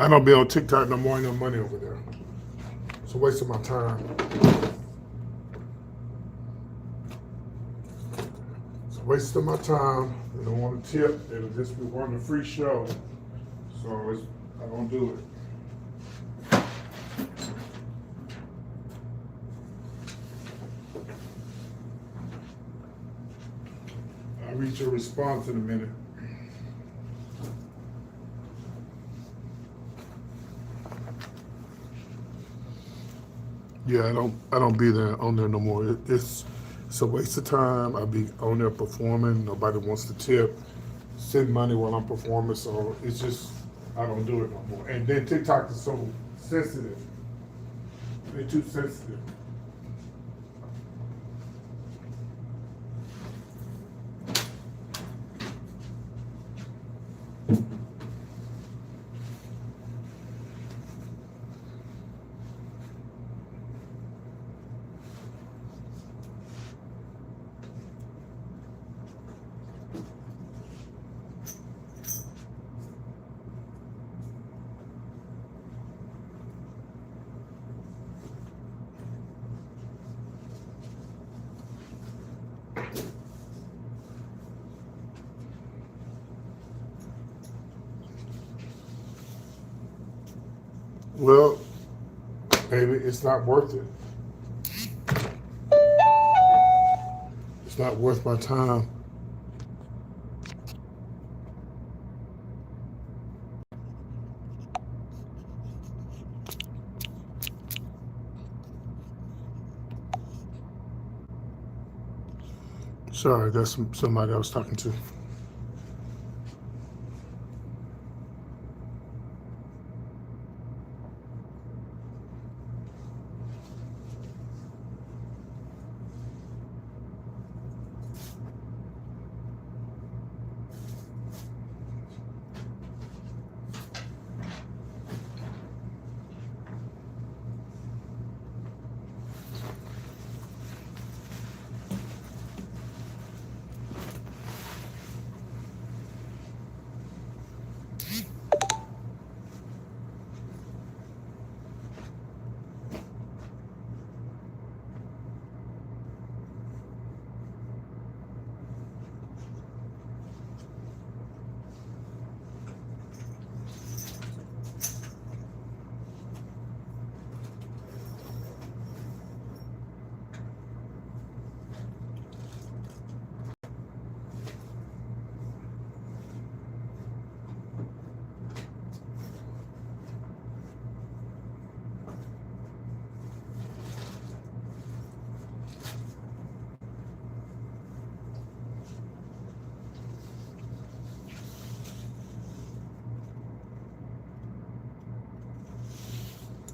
I don't be on TikTok no more. Ain't no money over there. It's a waste of my time. It's a waste of my time. They don't want to tip. It'll just be wanting a free show. So I don't do it. I'll read your response in a minute. Yeah, I don't be there on there no more. It's a waste of time. I be on there performing. Nobody wants to tip, send money while I'm performing. So it's just I don't do it no more. And then TikTok is so sensitive. They're too sensitive. Well, baby, it's not worth it. It's not worth my time. Sorry, that's somebody I was talking to.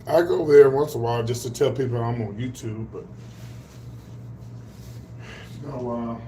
I go over there once in a while just to tell people I'm on YouTube, but it's been a while.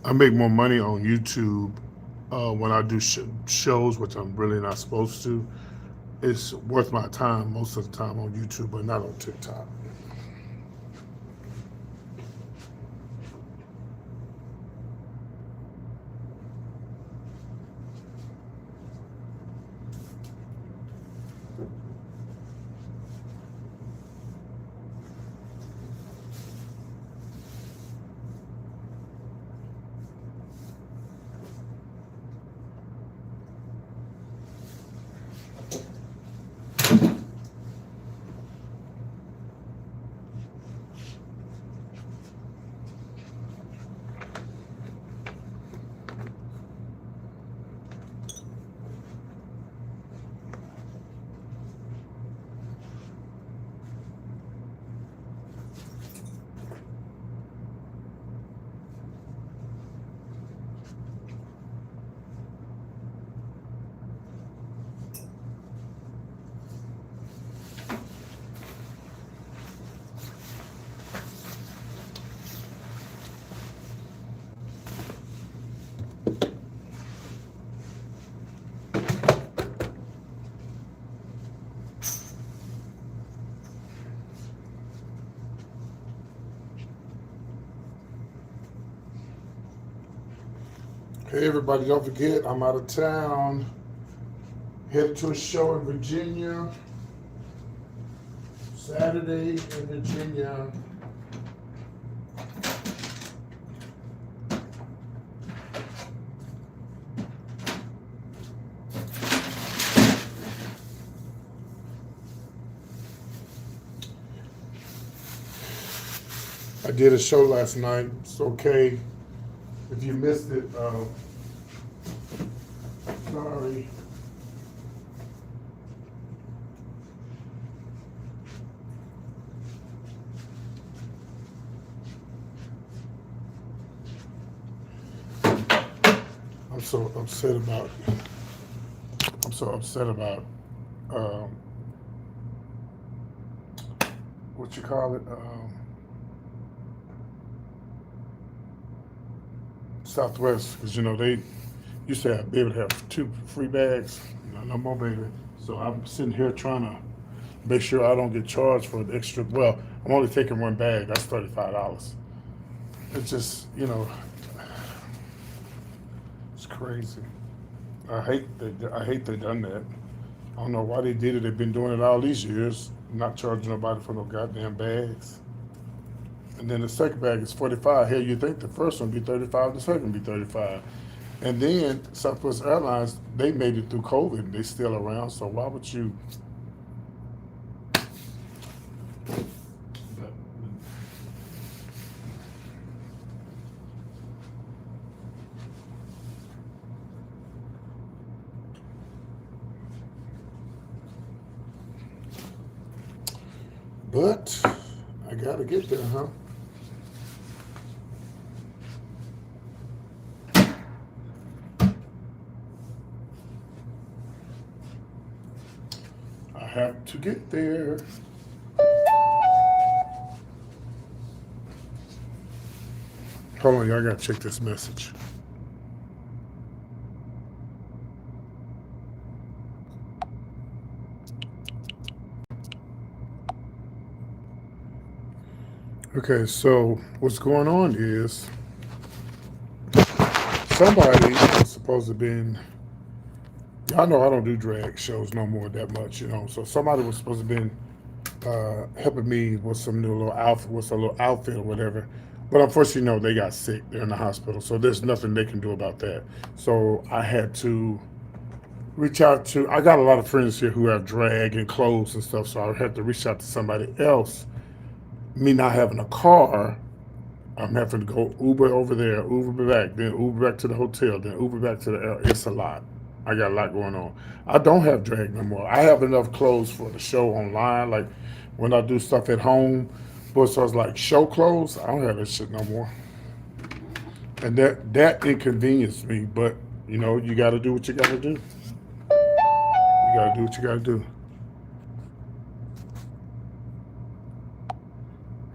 I make more money on YouTube when I do shows, which I'm really not supposed to. It's worth my time most of the time on YouTube, but not on TikTok. Hey everybody, don't forget I'm out of town. Headed to a show in Virginia. Saturday in Virginia. I did a show last night. It's okay. If you missed it, sorry. I'm so upset about. I'm so upset about. What you call it? Southwest, because they used to be able to have 2 free bags. No more, baby. So I'm sitting here trying to make sure I don't get charged for the extra. Well, I'm only taking 1 bag. That's $35. It's just, it's crazy. I hate they done that. I don't know why they did it. They've been doing it all these years, not charging nobody for no goddamn bags. And then the second bag is 45. Hell, you think the first one be 35, the second be 35. And then Southwest Airlines, they made it through COVID. They still around, so why would you? But I gotta get there, huh? I have to get there. Hold on, y'all gotta check this message. Okay, so what's going on is somebody was supposed to been. Y'all know I don't do drag shows no more that much, you know. So somebody was supposed to been helping me with some new little outfit, with a little outfit or whatever. But unfortunately, no, they got sick. They're in the hospital, so there's nothing they can do about that. So I had to reach out to. I got a lot of friends here who have drag and clothes and stuff, so I had to reach out to somebody else. Me not having a car, I'm having to go Uber over there, Uber back, then Uber back to the hotel, then Uber back to the air. It's a lot. I got a lot going on. I don't have drag no more. I have enough clothes for the show online, like when I do stuff at home. But so it's like show clothes, I don't have that shit no more. And that inconvenienced me. But you know, you got to do what you got to do. You got to do what you got to do.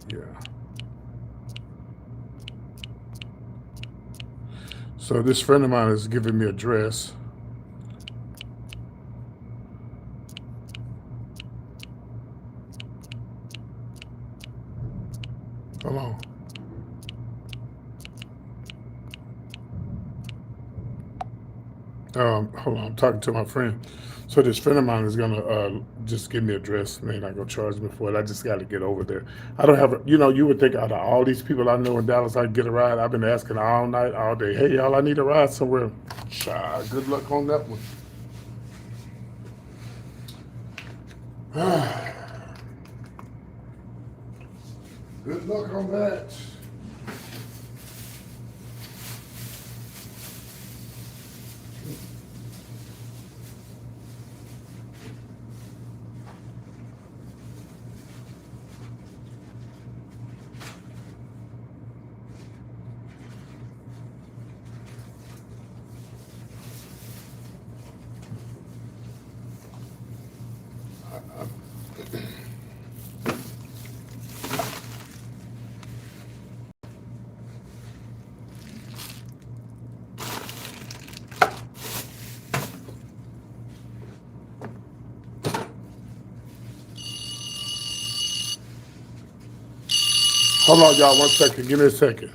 Yeah. So this friend of mine is giving me a dress. Hold on. Hold on, I'm talking to my friend. So this friend of mine is gonna just give me a dress, and they're not gonna charge me for it. I just got to get over there. I don't have, you know, you would think out of all these people I know in Dallas, I'd get a ride. I've been asking all night, all day. Hey, y'all, I need a ride somewhere. Child, good luck on that one. Good luck on that. Hold on, y'all, 1 second. Give me a second.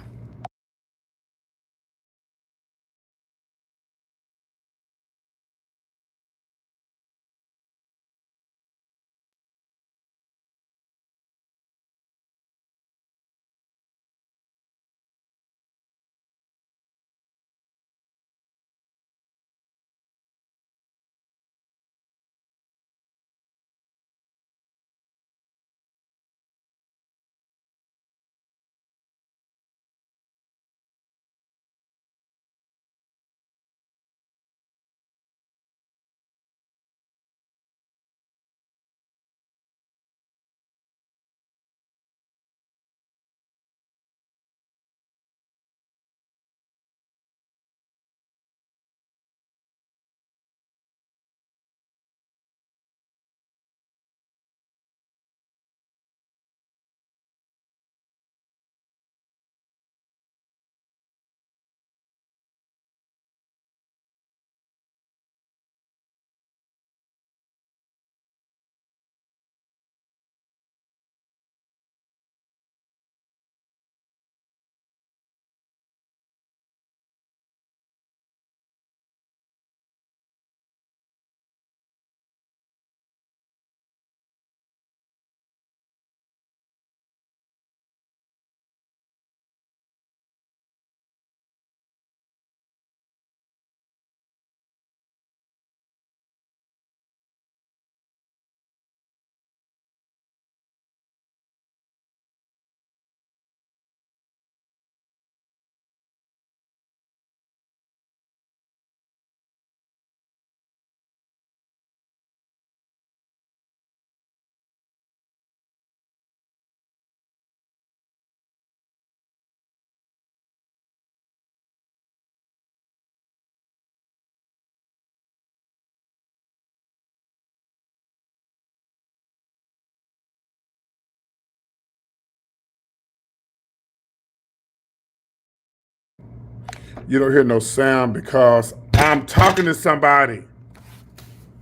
You don't hear no sound because I'm talking to somebody.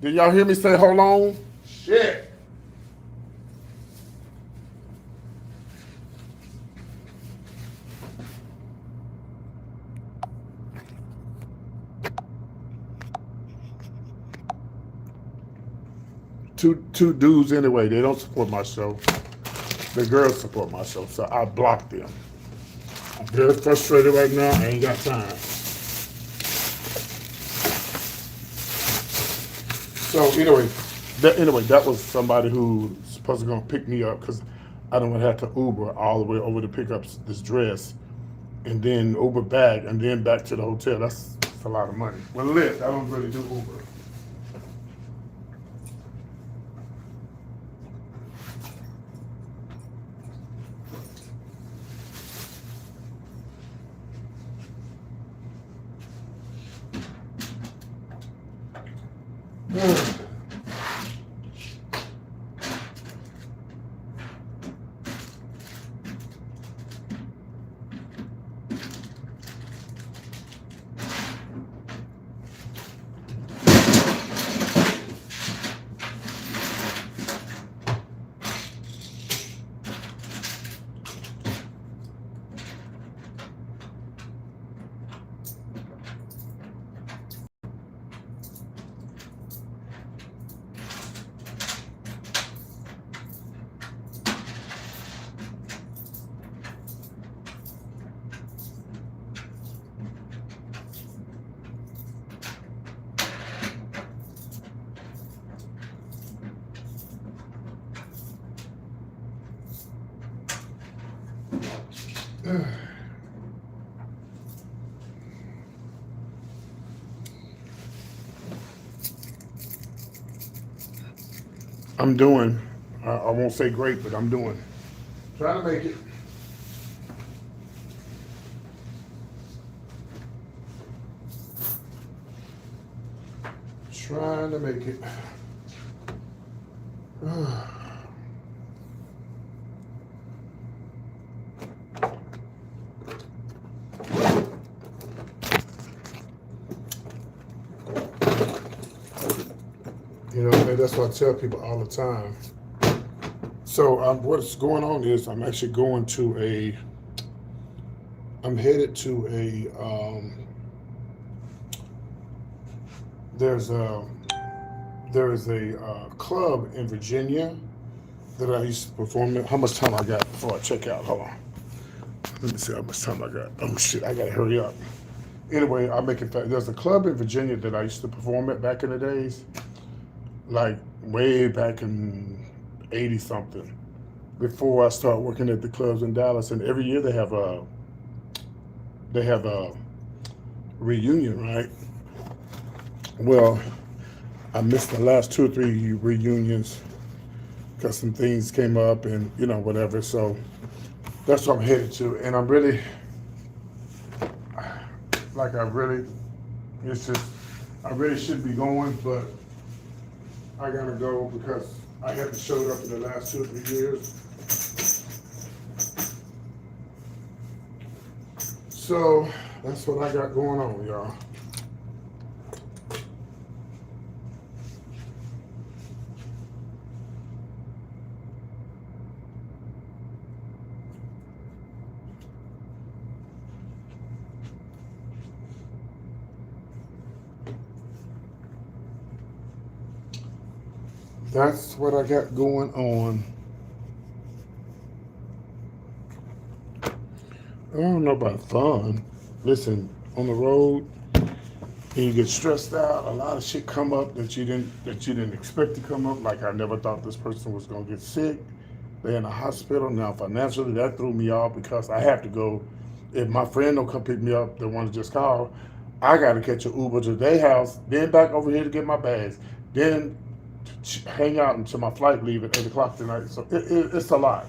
Did y'all hear me say hold on? Shit. Two dudes anyway. They don't support my show. The girls support my show, so I blocked them. I'm very frustrated right now. I ain't got time. So anyway, that was somebody who supposed to gonna pick me up because I don't want to have to Uber all the way over to pick up this dress, and then Uber back, and then back to the hotel. That's a lot of money. Well, Lyft, I don't really do Uber. I'm doing. I won't say great, but I'm doing. Trying to make it. Trying to make it. You know, and that's what I tell people all the time. So what's going on is I'm actually going to I'm headed to there's a there is a club in Virginia that I used to perform at. How much time I got before I check out? Hold on. Let me see how much time I got. Oh shit, I gotta hurry up. Anyway, I'll make it fast. There's a club in Virginia that I used to perform at back in the days, like way back in 80 something, before I started working at the clubs in Dallas. And every year they have a reunion, right? Well, I missed the last 2 or 3 reunions because some things came up and whatever. So that's what I'm headed to, and I'm really like it's just I really should be going, but I gotta go because I haven't showed up in the last 2 or 3 years. So that's what I got going on, y'all. That's what I got going on. I don't know about fun. Listen, on the road, and you get stressed out. A lot of shit come up that you didn't expect to come up. Like I never thought this person was gonna get sick. They're in the hospital now. Financially, that threw me off because I have to go. If my friend don't come pick me up, the one that just called, I got to catch an Uber to their house, then back over here to get my bags, then hang out until my flight leave at 8 o'clock tonight. So it's a lot.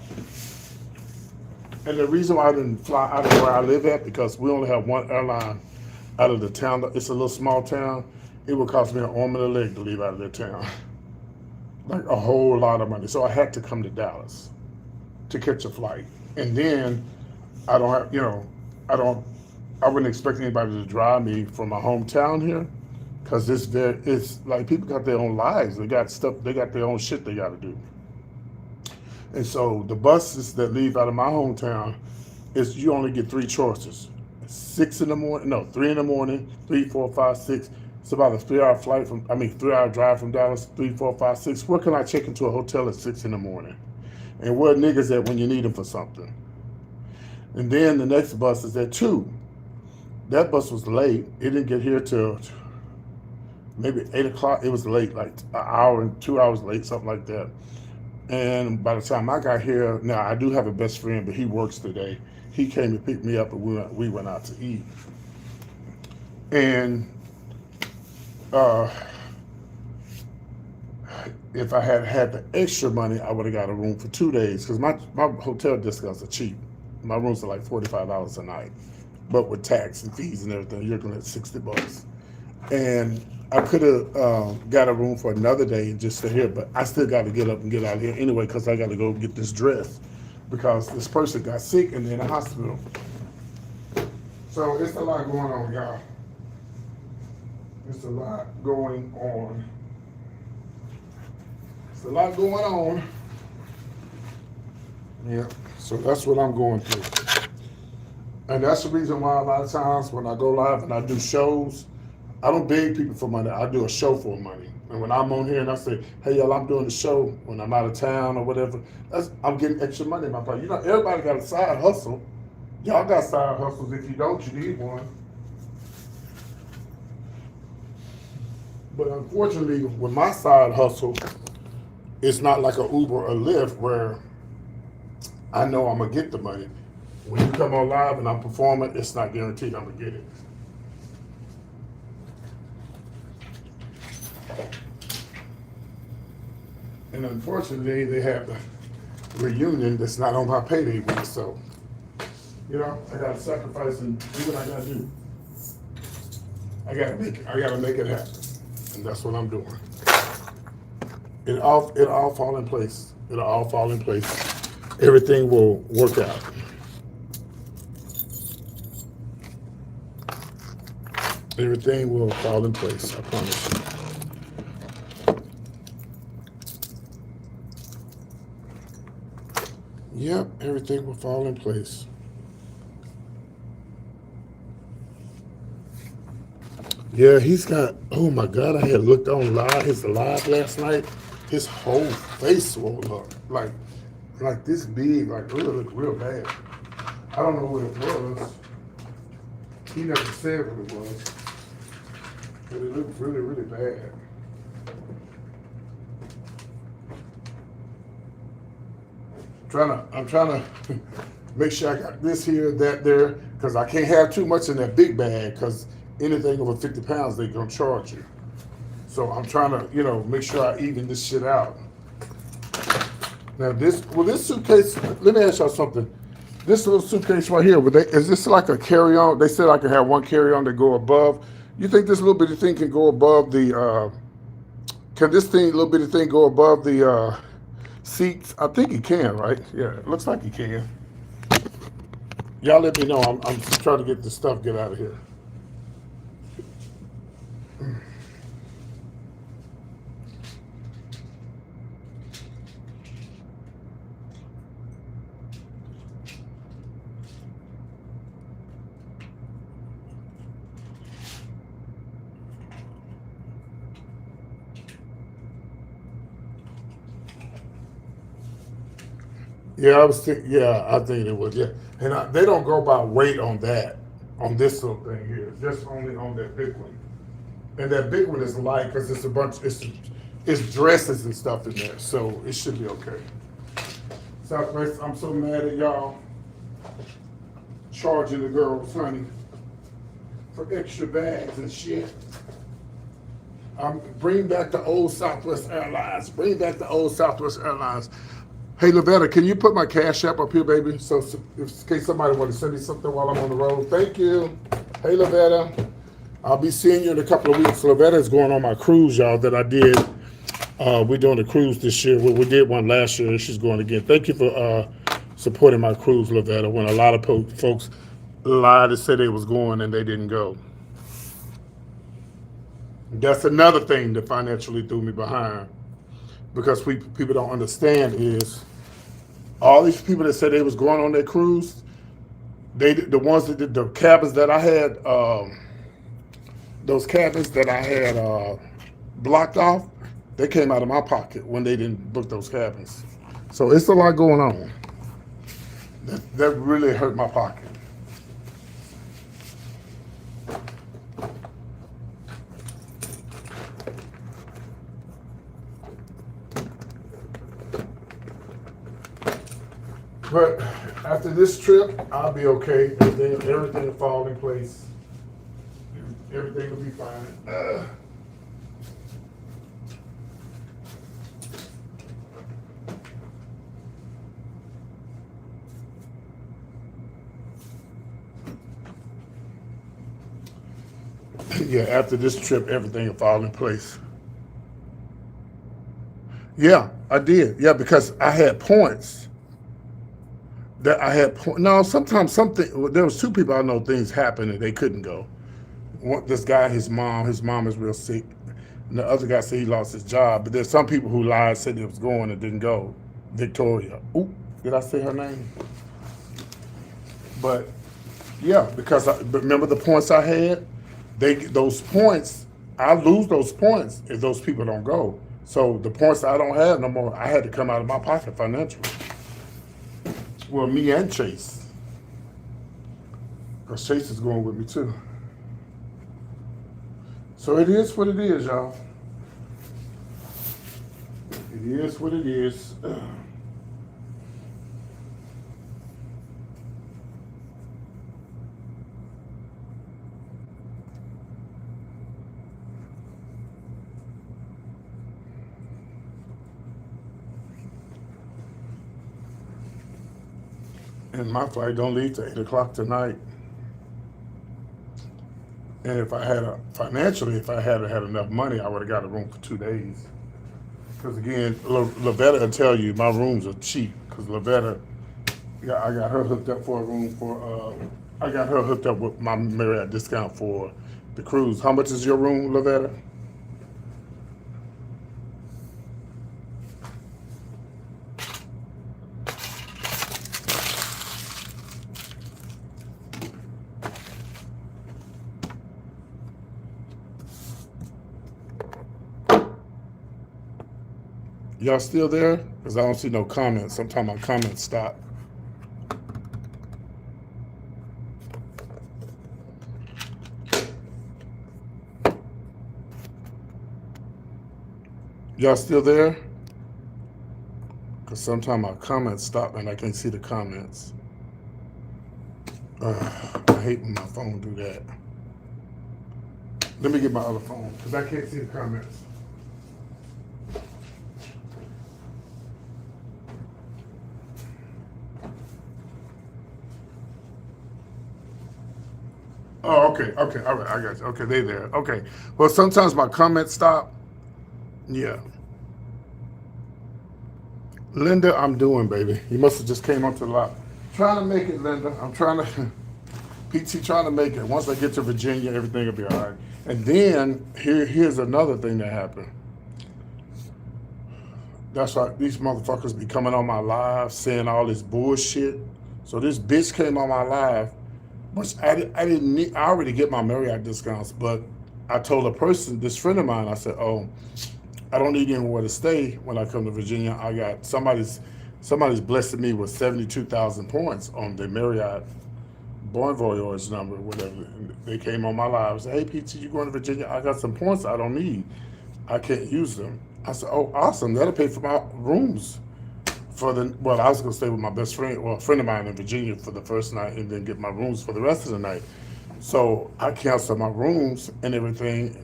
And the reason why I didn't fly out of where I live at, because we only have one airline out of the town. It's a little small town. It would cost me an arm and a leg to leave out of that town. Like a whole lot of money. So I had to come to Dallas to catch a flight. And then I don't have, I don't I wouldn't expect anybody to drive me from my hometown here, because it's like people got their own lives. They got stuff. They got their own shit they got to do. And so the buses that leave out of my hometown is you only get three choices: 6 in the morning, no, 3 in the morning, 3, 4, 5, 6. It's about a 3-hour flight from, 3-hour drive from Dallas. 3, 4, 5, 6. Where can I check into a hotel at 6 in the morning? And where niggas at when you need them for something? And then the next bus is at 2. That bus was late. It didn't get here till maybe 8 o'clock. It was late, like an hour and 2 hours late, something like that. And by the time I got here, now I do have a best friend, but he works today. He came and picked me up, and we went out to eat. And if I had had the extra money, I would have got a room for 2 days, because my hotel discounts are cheap. My rooms are like $45 a night, but with tax and fees and everything, you're looking at $60. And I could have got a room for another day just to here, but I still got to get up and get out of here anyway, because I got to go get this dress, because this person got sick and they're in the hospital. So it's a lot going on, y'all. It's a lot going on. It's a lot going on. Yeah, so that's what I'm going through. And that's the reason why a lot of times when I go live and I do shows, I don't beg people for money. I do a show for money. And when I'm on here and I say, hey, y'all, I'm doing the show when I'm out of town or whatever, I'm getting extra money in my pocket. You know, everybody got a side hustle. Y'all got side hustles. If you don't, you need one. But unfortunately, with my side hustle, it's not like an Uber or Lyft where I know I'm going to get the money. When you come on live and I'm performing, it's not guaranteed I'm going to get it. And unfortunately, they have the reunion that's not on my payday week. So, you know, I got to sacrifice and do what I got to do. I got to make it happen. And that's what I'm doing. It'll all fall in place. It'll all fall in place. Everything will work out. Everything will fall in place, I promise you. Yep, everything will fall in place. Yeah, he's got, oh my God, I had looked on his live last night. His whole face swelled up, like this big, like really looked real bad. I don't know what it was. He never said what it was, but it looked really, really bad. I'm trying to make sure I got this here, that there, because I can't have too much in that big bag, because anything over 50 pounds, they're gonna charge you. So I'm trying to, make sure I even this shit out. Now this suitcase, let me ask y'all something. This little suitcase right here, is this like a carry-on? They said I can have one carry-on that go above. You think this little bitty thing can go above the, little bitty thing go above the seats? I think it can, right? Yeah, it looks like it can. Y'all let me know. I'm just trying to get this stuff, get out of here. Yeah, I was thinking. Yeah, I think it was. Yeah, and they don't go by weight on that, on this little thing here. Just only on that big one. And that big one is light because it's a bunch. It's dresses and stuff in there, so it should be okay. Southwest, I'm so mad at y'all charging the girls, honey, for extra bags and shit. Bring back the old Southwest Airlines. Bring back the old Southwest Airlines. Hey, Lavetta, can you put my Cash App up here, baby? So in case somebody want to send me something while I'm on the road. Thank you. Hey, Lavetta. I'll be seeing you in a couple of weeks. Lavetta is going on my cruise, y'all, that I did. We're doing a cruise this year. We did one last year, and she's going again. Thank you for supporting my cruise, Lavetta, when a lot of folks lied to say they was going and they didn't go. That's another thing that financially threw me behind because people don't understand is all these people that said they was going on their cruise, the ones that did the cabins that I had, those cabins that I had blocked off, they came out of my pocket when they didn't book those cabins. So it's a lot going on. That really hurt my pocket. But after this trip, I'll be okay. Everything will fall in place. Everything will be fine. Yeah, after this trip, everything will fall in place. Yeah, I did. Yeah, because I had points. No, sometimes something. There was two people I know things happened and they couldn't go. This guy, his mom is real sick, and the other guy said he lost his job. But there's some people who lied, said they was going and didn't go. Victoria. Ooh, did I say her name? But yeah, because but remember the points I had. Those points, I lose those points if those people don't go. So the points I don't have no more, I had to come out of my pocket financially. Well, me and Chase. Because Chase is going with me too. So it is what it is, y'all. It is what it is. And my flight don't leave till 8 o'clock tonight. And if I had if I had had enough money, I would have got a room for 2 days. Because again, Lavetta will tell you my rooms are cheap. Because Lavetta, I got her hooked up for a room for, I got her hooked up with my Marriott discount for the cruise. How much is your room, Lavetta? Y'all still there? Because I don't see no comments. Sometimes my comments stop. Y'all still there? Because sometimes my comments stop and I can't see the comments. I hate when my phone do that. Let me get my other phone because I can't see the comments. Oh, okay, all right, I got you. Okay, they there. Okay, well, sometimes my comments stop. Yeah. Linda, I'm doing, baby. You must have just came up to the lot. Trying to make it, Linda. I'm trying to, PT trying to make it. Once I get to Virginia, everything will be all right. And then, here's another thing that happened. That's why these motherfuckers be coming on my live saying all this bullshit. So this bitch came on my live, which I didn't need. I already get my Marriott discounts, but I told a person, this friend of mine, I said, oh, I don't need anywhere to stay when I come to Virginia. I got somebody's blessing me with 72,000 points on the Marriott Bon Voyage number, whatever. And they came on my live and said, hey, PT, you going to Virginia? I got some points I don't need. I can't use them. I said, oh, awesome. That'll pay for my rooms. I was going to stay with my best friend, well, a friend of mine in Virginia for the first night and then get my rooms for the rest of the night. So I canceled my rooms and everything.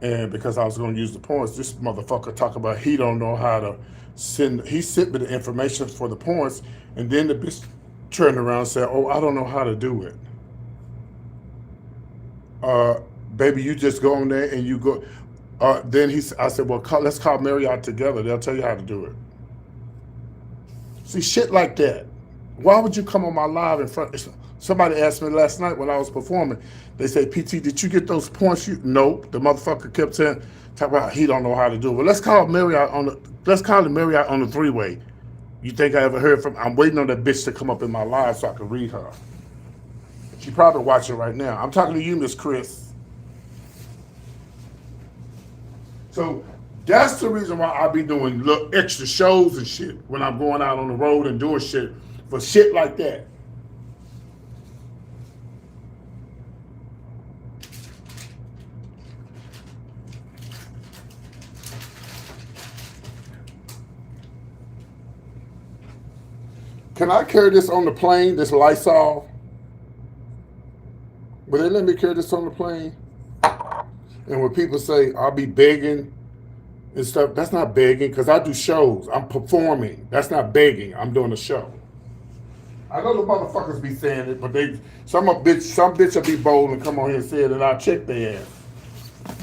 And because I was going to use the points, this motherfucker talk about he don't know how to he sent me the information for the points, and then the bitch turned around and said, oh, I don't know how to do it. Baby, you just go on there and you go. Then I said, well, let's call Marriott together. They'll tell you how to do it. See, shit like that. Why would you come on my live in front? Somebody asked me last night when I was performing. They say, PT, did you get those points? Nope. The motherfucker kept saying, talk about he don't know how to do it. Well, let's call Marriott on the three-way. You think I ever heard from? I'm waiting on that bitch to come up in my live so I can read her. She probably watching right now. I'm talking to you, Miss Chris. So that's the reason why I be doing little extra shows and shit when I'm going out on the road and doing shit for shit like that. Can I carry this on the plane, this Lysol? Will they let me carry this on the plane? And when people say I'll be begging and stuff, that's not begging because I do shows. I'm performing. That's not begging. I'm doing a show. I know the motherfuckers be saying it, but some bitch will be bold and come on here and say it, and I'll check their ass.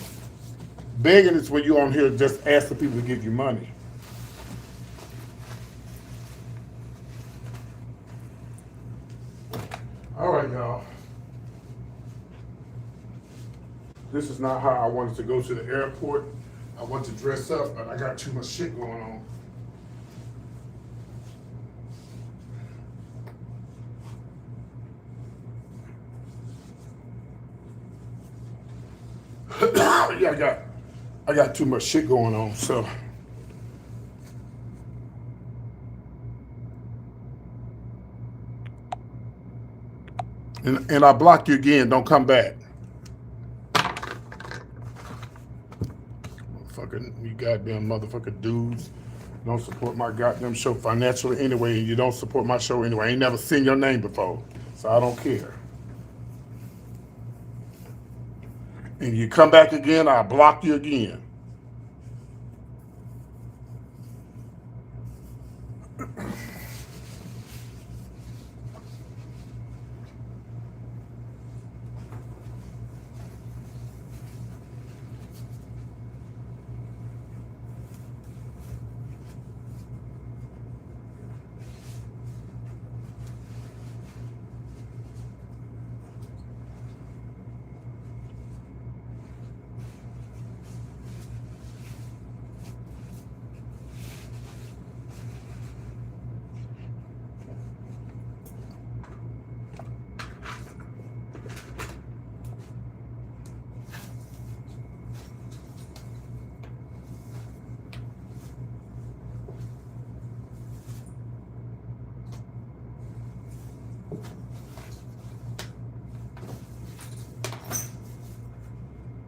Begging is when you on here just asking people to give you money. All right, y'all. This is not how I wanted to go to the airport. I want to dress up, but I got too much shit going on. Yeah, I got too much shit going on, so. And I block you again, don't come back. You goddamn motherfucker dudes. Don't support my goddamn show financially anyway, and you don't support my show anyway. I ain't never seen your name before, so I don't care. And you come back again, I'll block you again.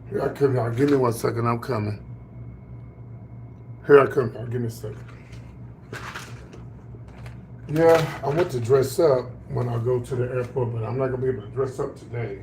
Here I come, y'all. Give me 1 second. I'm coming. Here I come, y'all. Give me a second. Yeah, I want to dress up when I go to the airport, but I'm not going to be able to dress up today.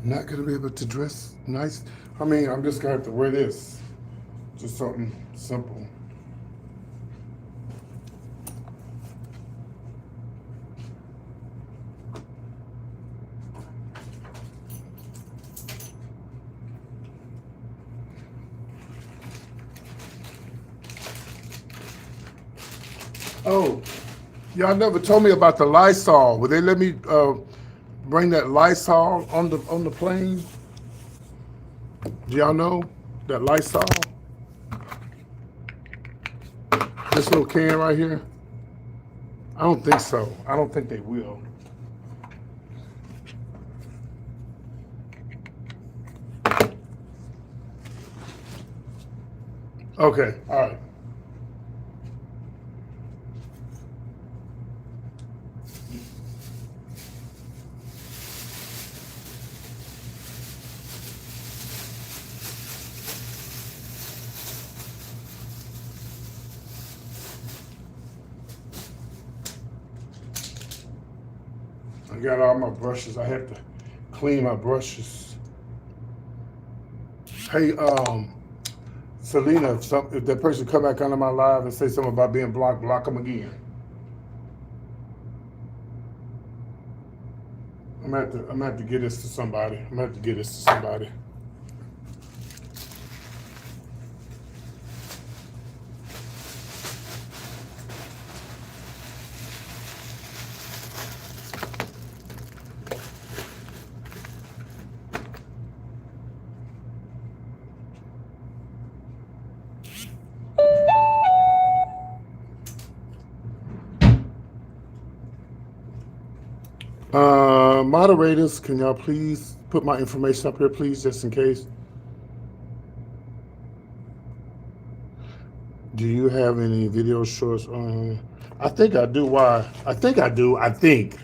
Not gonna be able to dress nice. I mean, I'm just gonna have to wear this. Just something simple. Oh, y'all never told me about the Lysol. Would they let me bring that Lysol on the plane? Do y'all know that Lysol? This little can right here? I don't think so. I don't think they will. Okay, all right. forgot all my brushes. I had to clean my brushes. Hey, Selena, if that person come back onto my live and say something about being blocked, block them again. I'm gonna have to get this to somebody. I'm gonna have to get this to somebody. Moderators, can y'all please put my information up here, please, just in case? Do you have any video shorts? I think I do. Why? I think I do. I think.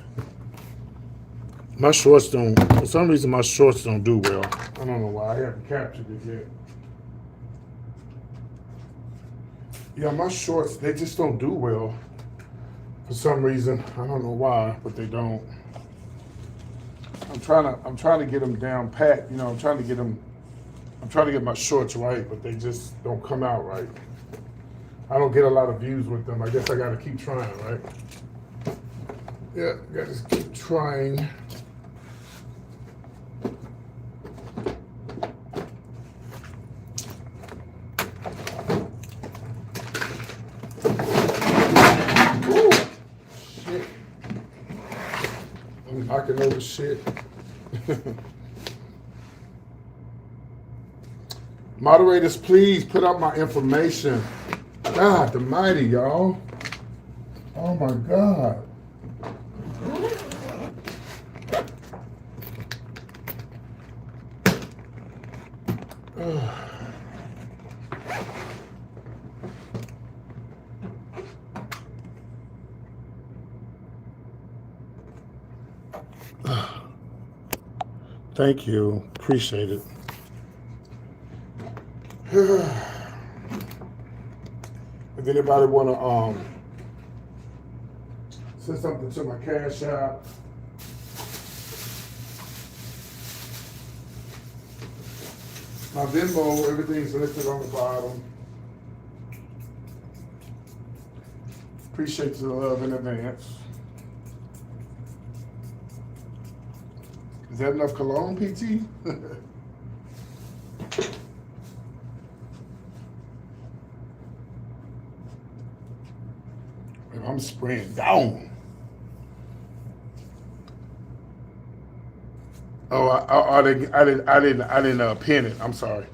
My shorts don't, for some reason, my shorts don't do well. I don't know why. I haven't captured it yet. Yeah, my shorts, they just don't do well. For some reason. I don't know why, but they don't. I'm trying to get them down pat, you know, I'm trying to get my shorts right, but they just don't come out right. I don't get a lot of views with them. I guess I gotta keep trying, right? Yeah, gotta just keep trying. Ooh, shit. I'm knocking over shit. Moderators, please put up my information. God almighty, y'all. Oh my God. Thank you. Appreciate it. If anybody want to send something to my Cash App, my Venmo, everything's listed on the bottom. Appreciate the love in advance. Is that enough cologne, PT? I'm spraying down. Oh, I didn't pin it. I'm sorry.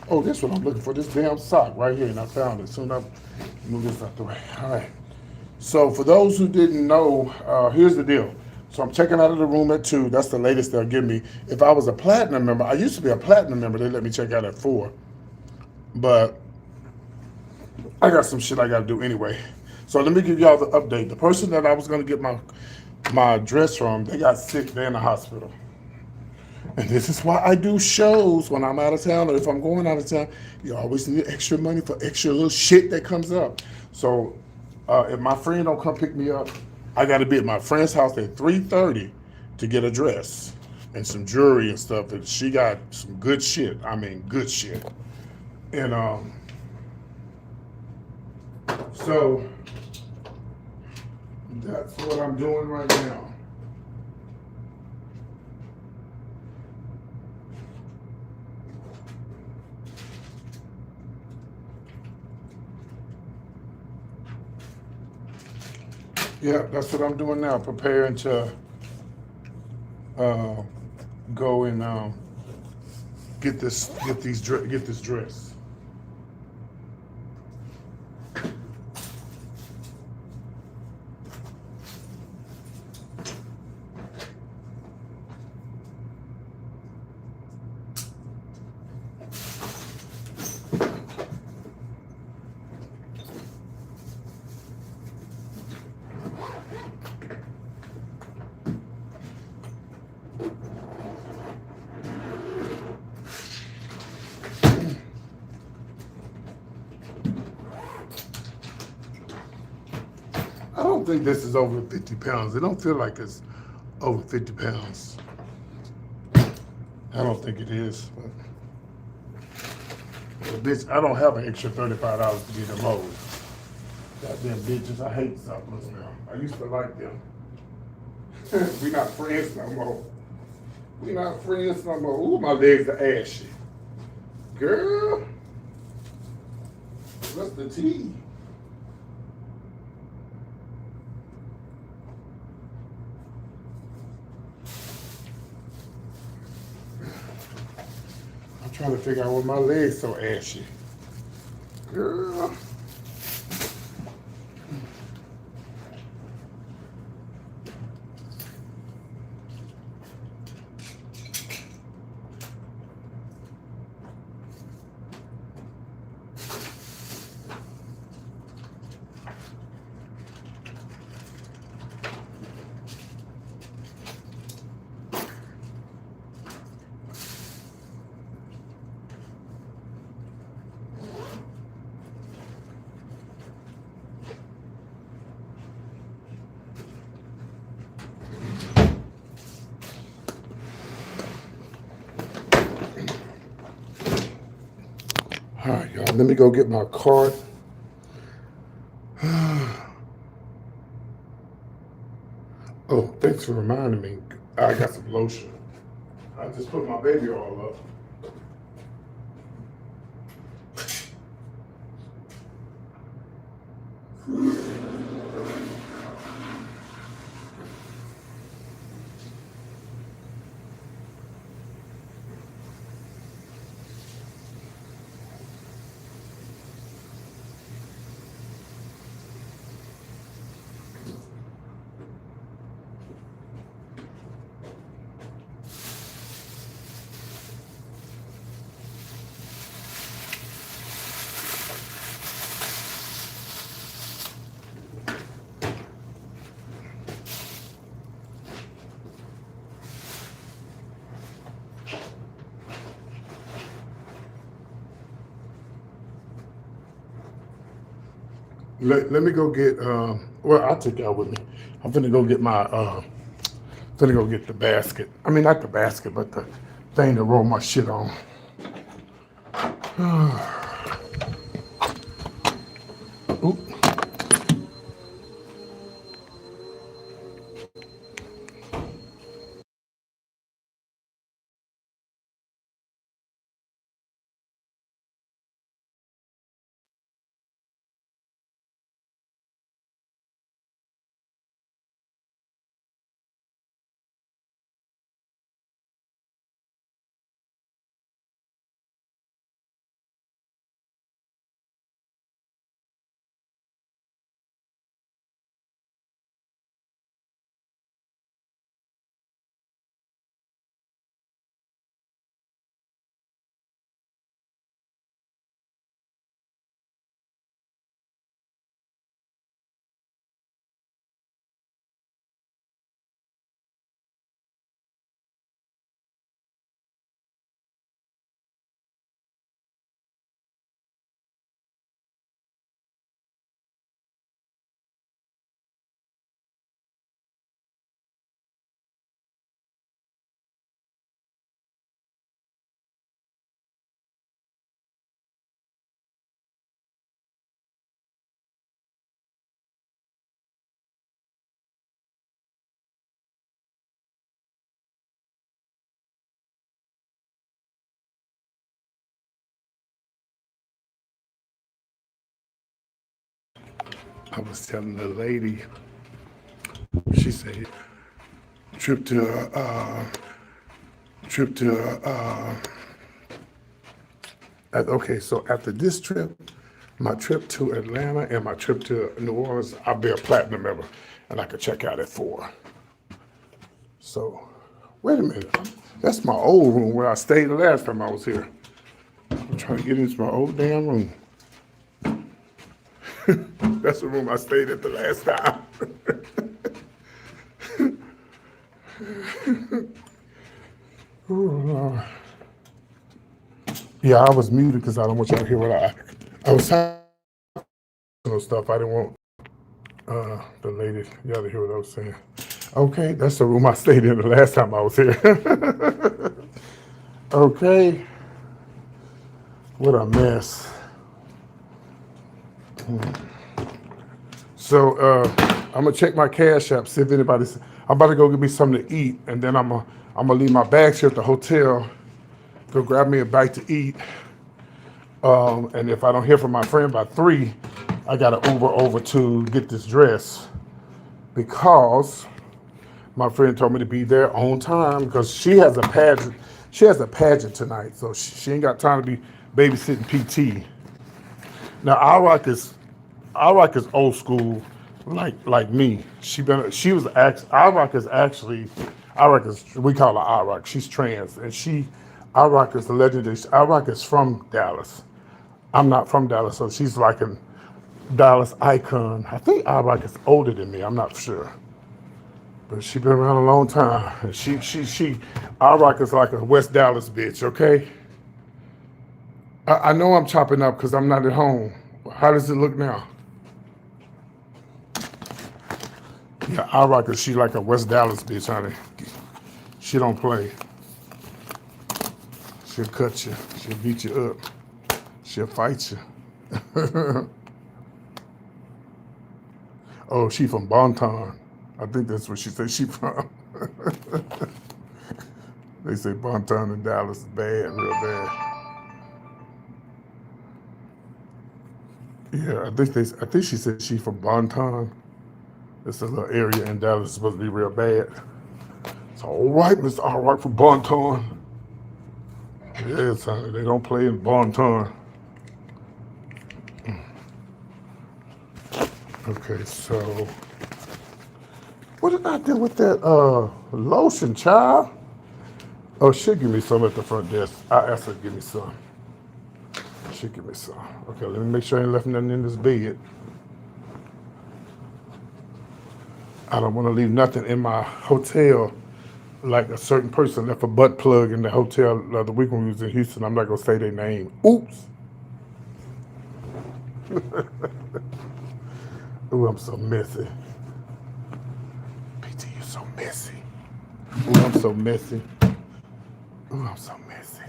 Oh, that's what I'm looking for. This damn sock right here, and I found it. Soon I move this out the way. All right. So for those who didn't know, here's the deal. So I'm checking out of the room at 2. That's the latest they'll give me. If I was a platinum member, I used to be a platinum member. They let me check out at 4. But I got some shit I got to do anyway. So let me give y'all the update. The person that I was going to get my dress from, they got sick. They're in the hospital. And this is why I do shows when I'm out of town, or if I'm going out of town. You always need extra money for extra little shit that comes up. So if my friend don't come pick me up, I got to be at my friend's house at 3:30 to get a dress and some jewelry and stuff. And she got some good shit. I mean, good shit. And so that's what I'm doing right now. Yeah, that's what I'm doing now, preparing to go and get this dress. I don't think this is over 50 pounds. It don't feel like it's over 50 pounds. I don't think it is. But, bitch, I don't have an extra $35 to get them over. Goddamn bitches, I hate supplements now. I used to like them. We not friends no more. We not friends no more. Ooh, my legs are ashy. Girl, what's the tea? I'm trying to figure out why my legs so ashy. Girl. All right, y'all, let me go get my card. Oh, thanks for reminding me. I got some lotion. I just put my baby all up. Let me go get, well, I'll take y'all with me. I'm finna go get finna go get the basket. I mean, not the basket, but the thing to roll my shit on. Oop. I was telling the lady, she said, trip to, okay, so after this trip, my trip to Atlanta and my trip to New Orleans, I'll be a platinum member and I could check out at 4. So, wait a minute. That's my old room where I stayed the last time I was here. I'm trying to get into my old damn room. That's the room I stayed at the last time. Ooh, Lord. Yeah, I was muted because I don't want y'all to hear what I was talking about stuff. I didn't want the lady, y'all to hear what I was saying. Okay, that's the room I stayed in the last time I was here. Okay, what a mess. So I'm gonna check my cash app, see if anybody's. I'm about to go get me something to eat, and then I'm gonna leave my bags here at the hotel. Go grab me a bite to eat, and if I don't hear from my friend by 3, I gotta Uber over to get this dress because my friend told me to be there on time because she has a pageant. She has a pageant tonight, so she ain't got time to be babysitting PT. Now Iraq is old school, like me. She was Iraq is actually Iraq is we call her Iraq. She's trans, and Iraq is the legendary. Iraq is from Dallas. I'm not from Dallas, so she's like a Dallas icon. I think Iraq is older than me. I'm not sure, but she's been around a long time. And she Iraq is like a West Dallas bitch. Okay, I know I'm chopping up because I'm not at home. How does it look now? Yeah, I rock her. She like a West Dallas bitch, honey. She don't play. She'll cut you. She'll beat you up. She'll fight you. Oh, she from Bonton. I think that's what she said she from. They say Bonton in Dallas is bad, real bad. Yeah, I think she said she from Bonton. It's a little area in Dallas supposed to be real bad. It's all right, Mr. All right from Bonton. Yes, honey, they don't play in Bonton. Okay, so what did I do with that lotion, child? Oh, she'll give me some at the front desk. I asked her to give me some. She'll give me some. Okay, let me make sure I ain't left nothing in this bed. I don't want to leave nothing in my hotel. Like a certain person left a butt plug in the hotel the other week when we was in Houston. I'm not gonna say their name. Oops. Ooh, I'm so messy. PT, you're so messy. Ooh, I'm so messy. Ooh, I'm so messy.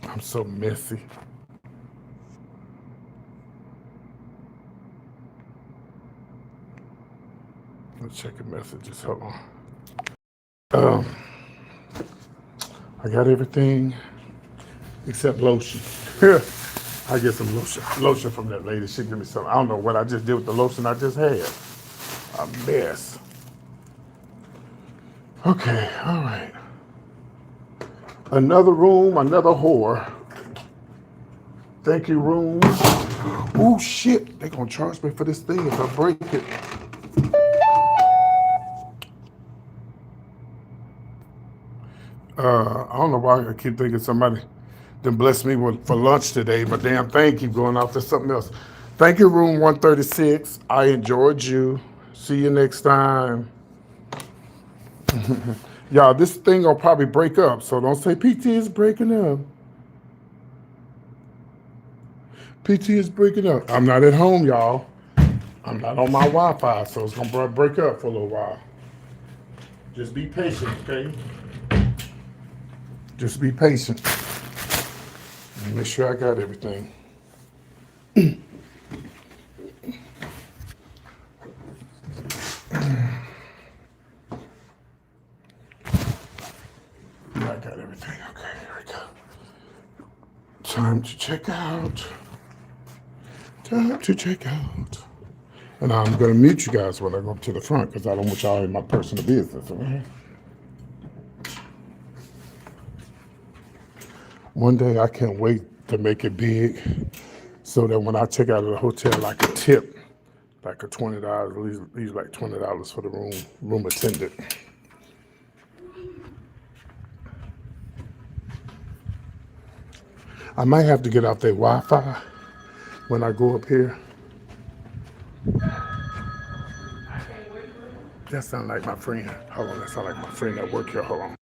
I'm so messy. Let's check the messages. Hold on. Um, I got everything except lotion. I get some lotion from that lady. She give me some. I don't know what I just did with the lotion I just had. A mess. Okay, all right. Another room, another whore. Thank you, room. Oh shit! They gonna charge me for this thing if I break it. I don't know why I keep thinking somebody then blessed me for lunch today. My damn thing keep going off to something else. Thank you, room 136. I enjoyed you. See you next time. Y'all, this thing gonna probably break up, so don't say PT is breaking up. PT is breaking up. I'm not at home, y'all. I'm not on my Wi-Fi, so it's gonna break up for a little while. Just be patient, okay? Just be patient. Make sure I got everything. Yeah, I got everything. Okay, here we go. Time to check out. Time to check out. And I'm gonna mute you guys when I go up to the front because I don't want y'all in my personal business. Okay? One day I can't wait to make it big so that when I check out of the hotel, I can tip like a $20, at least like $20 for the room attendant. I might have to get off their Wi-Fi when I go up here. That sounds like my friend. Hold on, that sounds like my friend that work here. Hold on.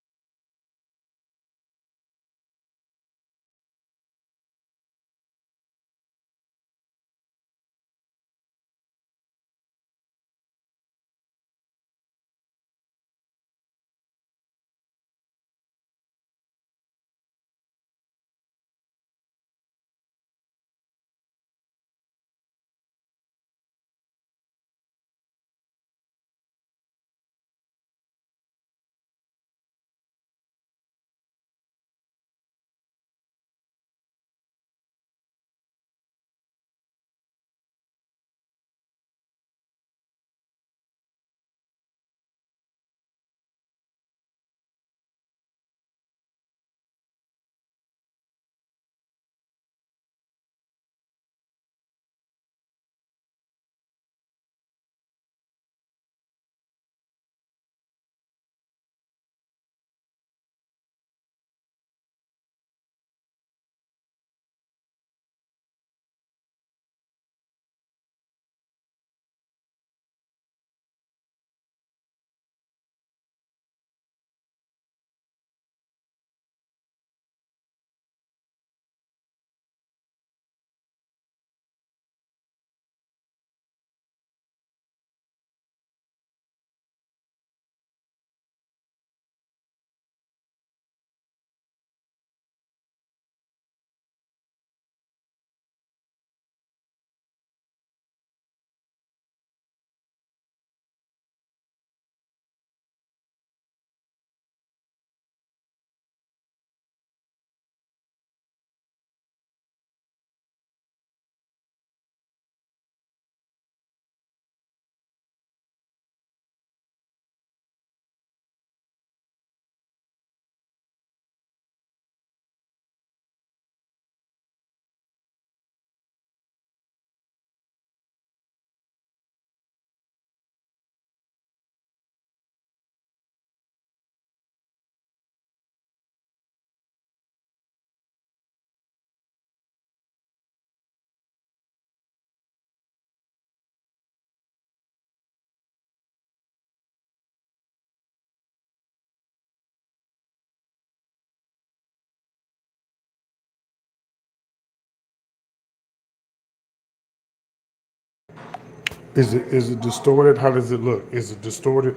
Is it distorted? How does it look? Is it distorted?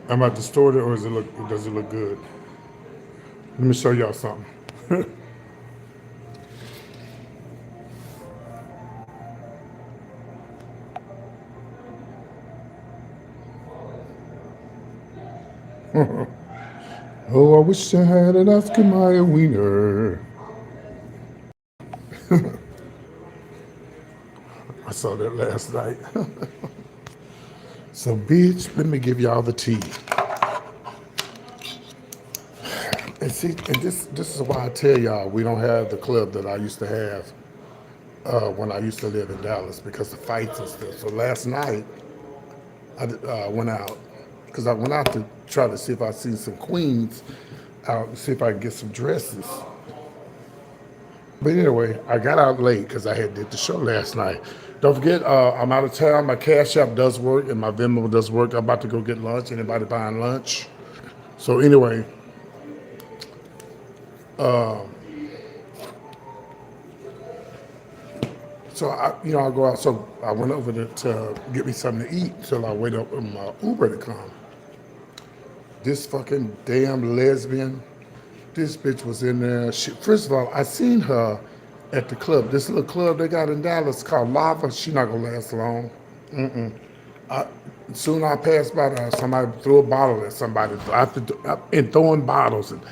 Am I distorted or does it look good? Let me show y'all something. Oh, I wish I had an Oscar Mayer wiener. I saw that last night. So, bitch, let me give y'all the tea. And see, and this is why I tell y'all we don't have the club that I used to have when I used to live in Dallas because of fights and stuff. So last night I went out because I went out to try to see if I see some queens out and see if I can get some dresses. But anyway, I got out late because I had did the show last night. Don't forget, I'm out of town. My Cash App does work and my Venmo does work. I'm about to go get lunch. Anybody buying lunch? So anyway, so I go out. So I went over to get me something to eat till I wait up for my Uber to come. This fucking damn lesbian, this bitch was in there. First of all, I seen her at the club. This little club they got in Dallas called Lava. She not gonna last long. I, soon I passed by there, somebody threw a bottle at somebody. And throwing bottles and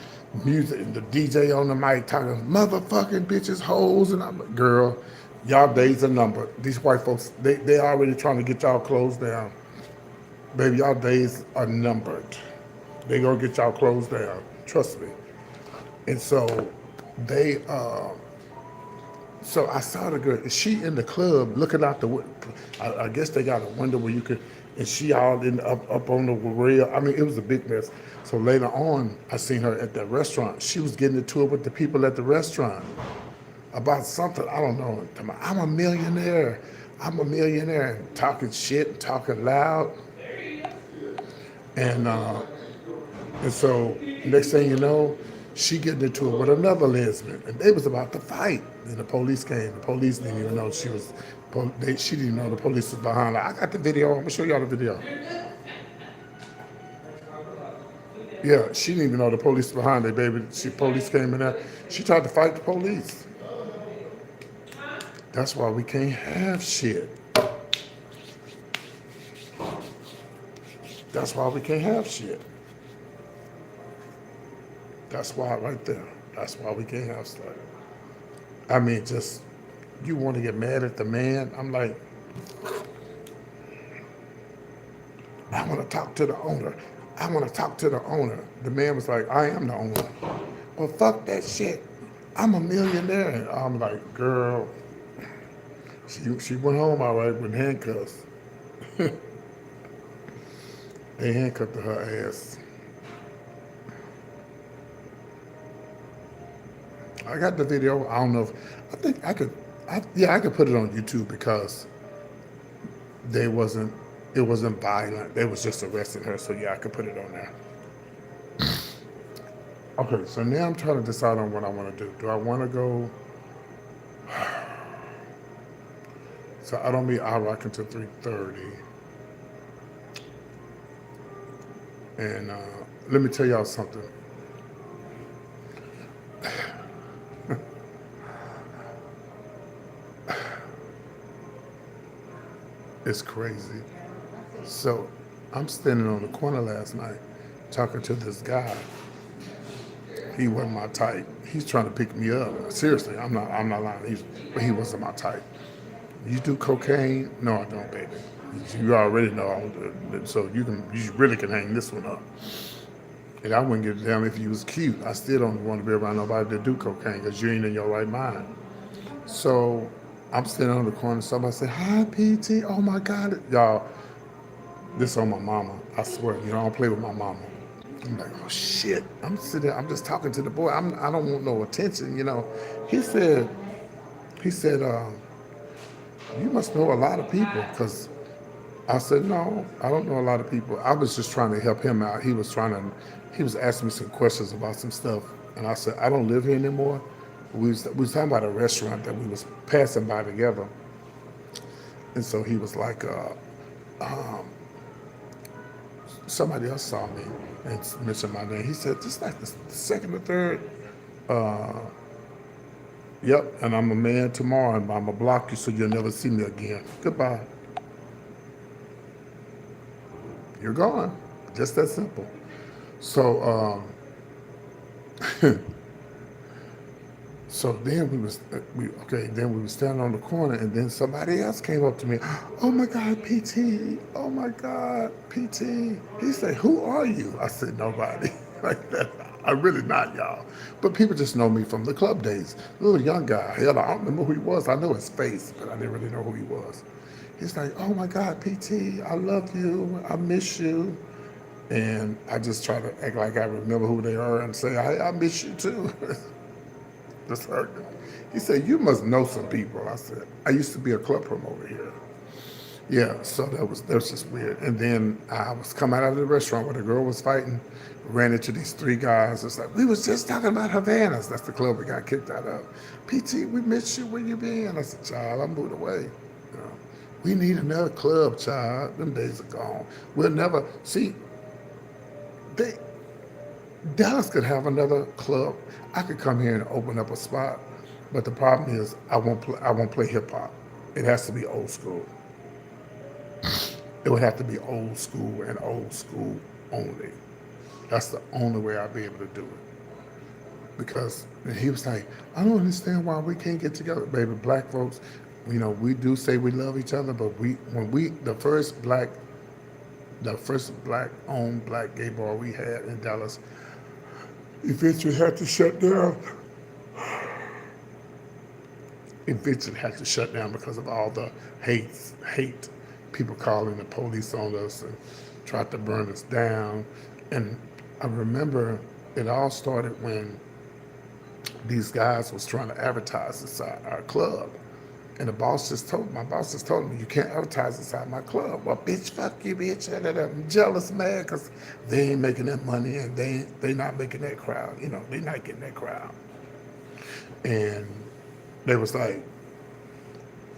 music, and the DJ on the mic talking, motherfucking bitches, hoes. And I'm like, girl, y'all days are numbered. These white folks, they already trying to get y'all closed down. Baby, y'all days are numbered. They gonna get y'all closed down. Trust me. And so they, so I saw the girl. She in the club looking out the window. I guess they got a window where you could, and she all in up on the rail. I mean, it was a big mess. So later on, I seen her at that restaurant. She was getting into it with the people at the restaurant about something. I don't know. I'm a millionaire. I'm a millionaire. And talking shit, talking loud. And so next thing you know, she getting into it with another lesbian, and they was about to fight. And the police came. The police didn't even know she was. She didn't know the police was behind her. I got the video. I'm gonna show y'all the video. Yeah, she didn't even know the police was behind her, baby. Police came in there. She tried to fight the police. That's why we can't have shit. That's why we can't have shit. That's why right there. That's why we can't have stuff. I mean, just, you want to get mad at the man? I'm like, I want to talk to the owner. I want to talk to the owner. The man was like, I am the owner. Well, fuck that shit. I'm a millionaire. And I'm like, girl, she went home all right with handcuffs. They handcuffed her ass. I got the video. I don't know if, I think I could, I could put it on YouTube because it wasn't violent. They was just arresting her. So yeah, I could put it on there. Okay, so now I'm trying to decide on what I want to do. Do I want to go? So I don't mean I rock until 3:30. And let me tell y'all something. It's crazy. So I'm standing on the corner last night talking to this guy. He wasn't my type. He's trying to pick me up. Seriously, I'm not lying. But he wasn't my type. You do cocaine? No, I don't, baby. You already know I don't do it. So you really can hang this one up. And I wouldn't give a damn if you was cute. I still don't want to be around nobody that do cocaine because you ain't in your right mind. So I'm standing on the corner. Somebody said, hi, PT. Oh, my God. Y'all, this on my mama. I swear, I don't play with my mama. I'm like, oh, shit. I'm sitting there. I'm just talking to the boy. I don't want no attention, He said, you must know a lot of people. Because I said, no, I don't know a lot of people. I was just trying to help him out. He was asking me some questions about some stuff. And I said, I don't live here anymore. We was talking about a restaurant that we was passing by together, and so he was like, somebody else saw me and mentioned my name. He said, "This like the second or third." Yep, and I'm a man tomorrow, and I'm gonna block you so you'll never see me again. Goodbye. You're gone. Just that simple. So, so then then we were standing on the corner, and then somebody else came up to me. Oh my God, PT. Oh my God, PT. He said, "Who are you?" I said, "Nobody." Like that. I'm really not, y'all. But people just know me from the club days. Little young guy. Hell, I don't remember who he was. I know his face, but I didn't really know who he was. He's like, "Oh my God, PT, I love you. I miss you." And I just try to act like I remember who they are and say, I miss you too. Just hurt them. He said, "You must know some people." I said, "I used to be a club promoter here." Yeah, so that was just weird. And then I was coming out of the restaurant where the girl was fighting, ran into these three guys. It's like, "We was just talking about Havana's." That's the club we got kicked out of. "PT, we miss you. Where you been?" I said, "Child, I moved away. You know, we need another club, child. Them days are gone. We'll never see they Dallas could have another club. I could come here and open up a spot, but the problem is I won't play hip hop. It has to be old school. It would have to be old school and old school only. That's the only way I'd be able to do it. Because he was like, "I don't understand why we can't get together, baby. Black folks, we do say we love each other, but the first black owned black gay bar we had in Dallas eventually had to shut down. Eventually had to shut down because of all the hate, people calling the police on us and tried to burn us down. And I remember it all started when these guys was trying to advertise inside our club. And my boss just told me, "You can't advertise inside my club." Well, bitch, fuck you, bitch. I'm jealous, mad, because they ain't making that money and they not making that crowd. They not getting that crowd. And they was like,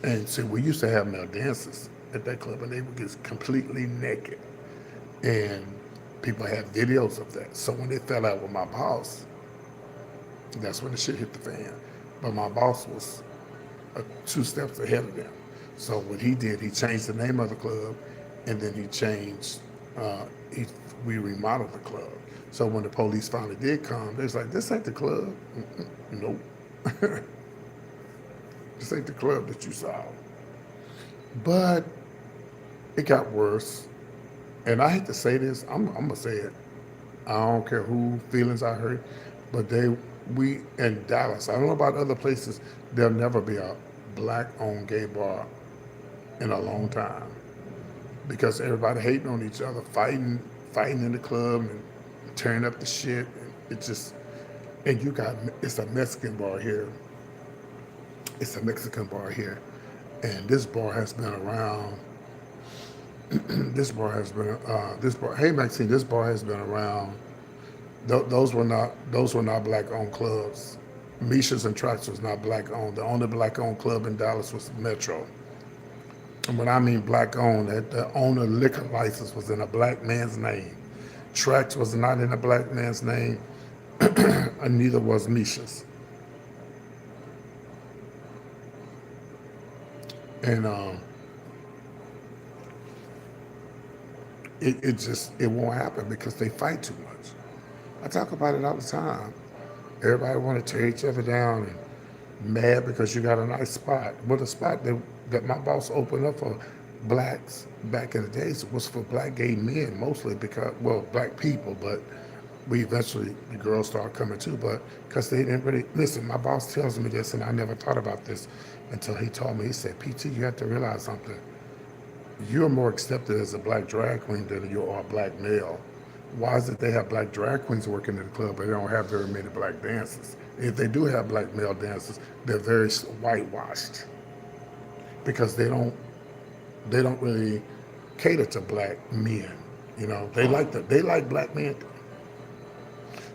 and see, we used to have male dancers at that club, and they would get completely naked. And people had videos of that. So when they fell out with my boss, that's when the shit hit the fan. But my boss was two steps ahead of them. So what he did, he changed the name of the club, and then uh, he, we remodeled the club. So when the police finally did come, they was like, "This ain't the club." Nope. This ain't the club that you saw. But it got worse. And I hate to say this, I'm gonna say it. I don't care who feelings I hurt, but we in Dallas, I don't know about other places, there'll never be a black-owned gay bar in a long time because everybody hating on each other, fighting in the club and tearing up the shit. And it's a Mexican bar here. It's a Mexican bar here, and this bar has been around. This bar. Hey Maxine, this bar has been around. Those were not black-owned clubs. Misha's and Tracks was not black-owned. The only black-owned club in Dallas was Metro. And when I mean black-owned, that the owner liquor license was in a black man's name. Tracks was not in a black man's name, and neither was Misha's. And it won't happen because they fight too much. I talk about it all the time. Everybody want to tear each other down and mad because you got a nice spot. Well, the spot that my boss opened up for blacks back in the days was for black gay men mostly black people, but the girls started coming too, but because they didn't really, listen, my boss tells me this and I never thought about this until he told me, he said, "PT, you have to realize something. You're more accepted as a black drag queen than you are a black male. Why is it they have black drag queens working in the club, but they don't have very many black dancers? If they do have black male dancers, they're very whitewashed because they don't really cater to black men. They like black men."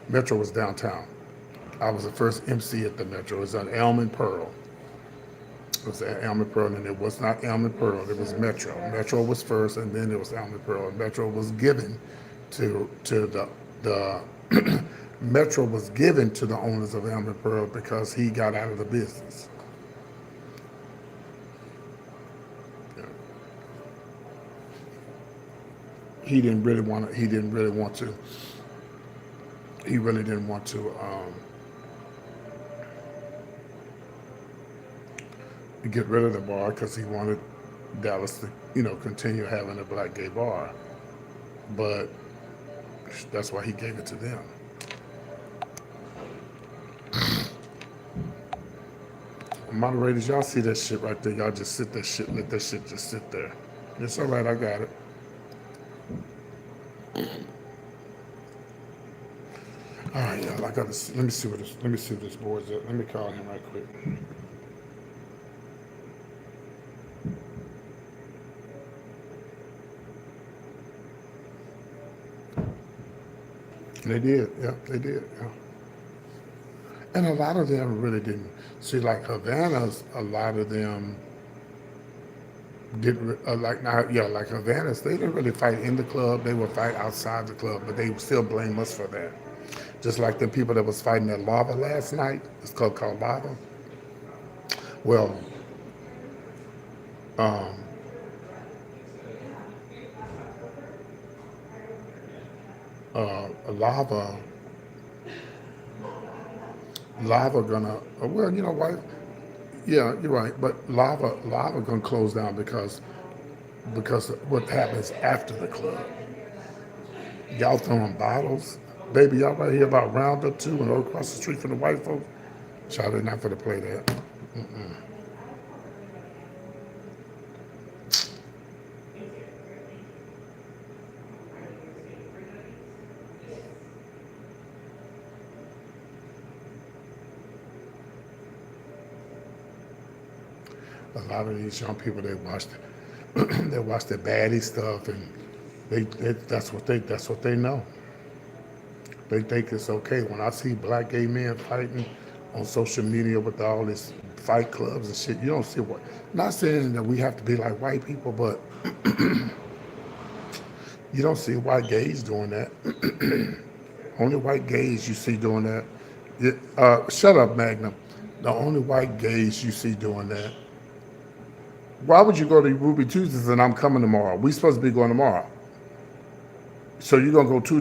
Metro was downtown. I was the first MC at the Metro. It was on Elm and Pearl. It was at Elm and Pearl, and it was not Elm and Pearl. It was Metro. Metro was first, and then it was Elm and Pearl. And Metro was given to the Metro was given to the owners of Elm and Pearl because he got out of the business. Yeah. He didn't really want to. He didn't really want to. He really didn't want to. Get rid of the bar because he wanted Dallas to, continue having a black gay bar. But that's why he gave it to them. Moderators, y'all see that shit right there. Y'all just sit that shit, let that shit just sit there. It's all right, I got it. All right, y'all, I got to, let me see what this board's at. Let me call him right quick. They did, yeah, they did, yeah. And a lot of them really didn't. See, like Havana's, a lot of them didn't, like Havana's, they didn't really fight in the club. They would fight outside the club, but they still blame us for that. Just like the people that was fighting at Lava last night, it's called Lava. Well, um, Lava, gonna, well, you know what? Yeah, you're right. But lava gonna close down because of what happens after the club. Y'all throwing bottles, baby. Y'all right here about Roundup too, and across the street from the white folks. Child, they're not gonna play that. A lot of these young people, they watch, they watch the baddie stuff, and that's what they know. They think it's okay. When I see black gay men fighting on social media with all this fight clubs and shit, you don't see what. Not saying that we have to be like white people, but you don't see white gays doing that. Only white gays you see doing that. Shut up, Magnum. The only white gays you see doing that. Why would you go to Ruby Tuesdays and I'm coming tomorrow? We supposed to be going tomorrow. So you're gonna go 2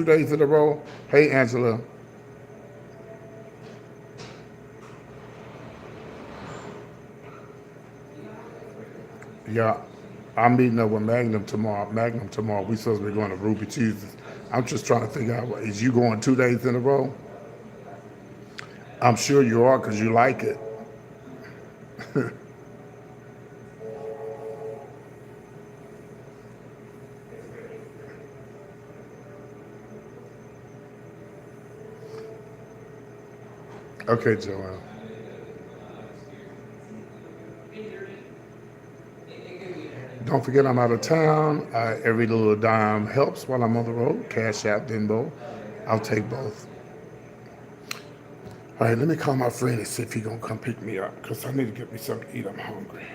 days in a row? Hey, Angela. Yeah, I'm meeting up with Magnum tomorrow. We supposed to be going to Ruby Tuesdays. I'm just trying to figure out, is you going 2 days in a row? I'm sure you are because you like it. Okay, Joanne. Don't forget I'm out of town. Every little dime helps while I'm on the road. Cash App, Venmo. I'll take both. All right, let me call my friend and see if he's gonna come pick me up because I need to get me something to eat. I'm hungry.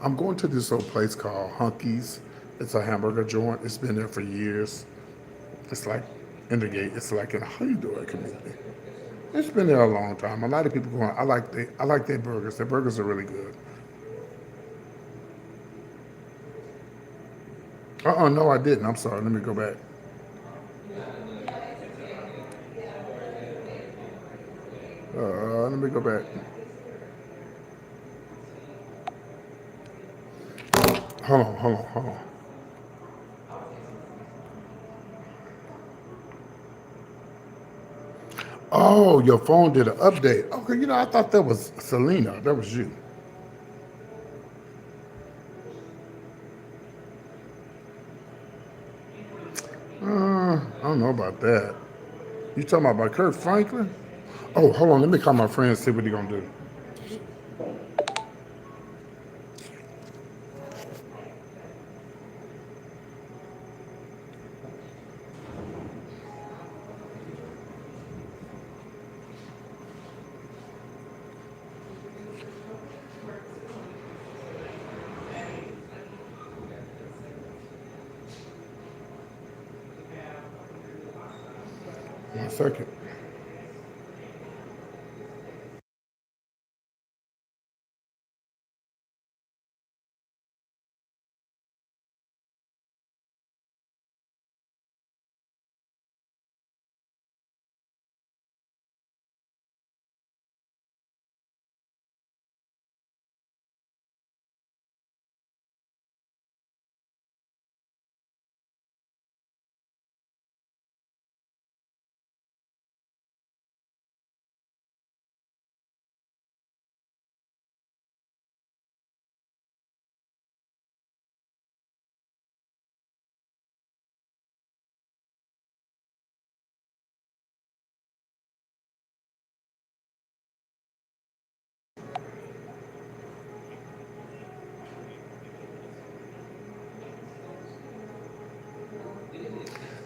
I'm going to this old place called Hunky's. It's a hamburger joint. It's been there for years. It's like in the gate. It's like in a how you doing community. It's been there a long time. A lot of people going. I like their burgers. Their burgers are really good. No, I didn't. I'm sorry. Let me go back. Let me go back. Hold on. Oh, your phone did an update. Okay, I thought that was Selena. That was you. I don't know about that. You talking about Kurt Franklin? Oh, hold on. Let me call my friend and see what he gonna do. 1 second.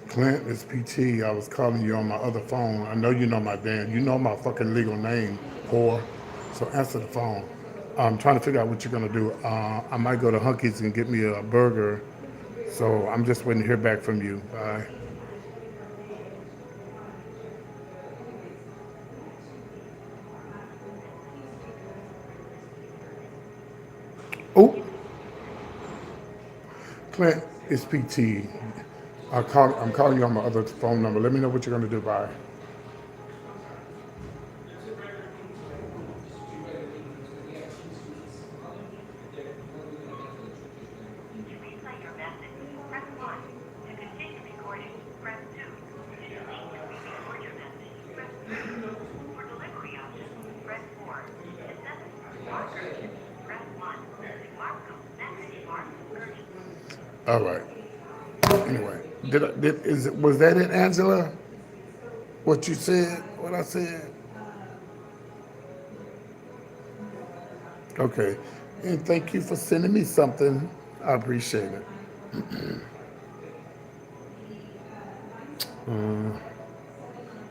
Clint, it's PT. I was calling you on my other phone. I know you know my damn, you know my fucking legal name, whore. So answer the phone. I'm trying to figure out what you're gonna do. I might go to Hunky's and get me a burger. So I'm just waiting to hear back from you. Bye. Oh, Clint, it's PT. I'm calling you on my other phone number. Let me know what you're gonna do. Bye. All right. Anyway, was that it, Angela? What you said? What I said? Okay. And thank you for sending me something. I appreciate it.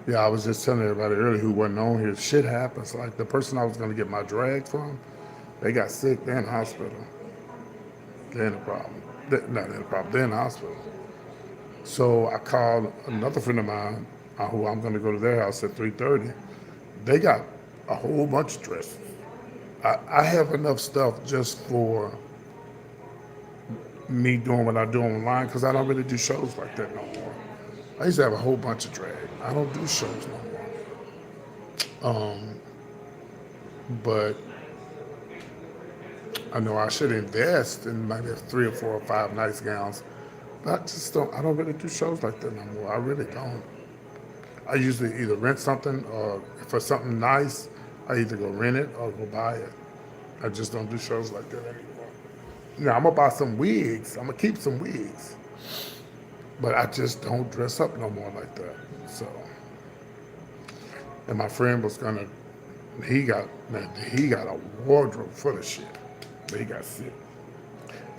Yeah, I was just telling everybody earlier who wasn't on here. Shit happens. Like the person I was going to get my drag from, they got sick. They're in the hospital. They're in a problem. Not in a problem. They're in the hospital. So I called another friend of mine who I'm going to go to their house at 3:30. They got a whole bunch of dresses. I have enough stuff just for me doing what I do online because I don't really do shows like that no more. I used to have a whole bunch of drag. I don't do shows no more. But I know I should invest in maybe 3 or 4 or 5 nice gowns. But I just don't. I don't really do shows like that no more. I really don't. I usually either rent something or for something nice, I either go rent it or go buy it. I just don't do shows like that anymore. Now I'm gonna buy some wigs. I'm gonna keep some wigs, but I just don't dress up no more like that. So, and my friend was gonna. He got he got a wardrobe full of shit, but he got sick.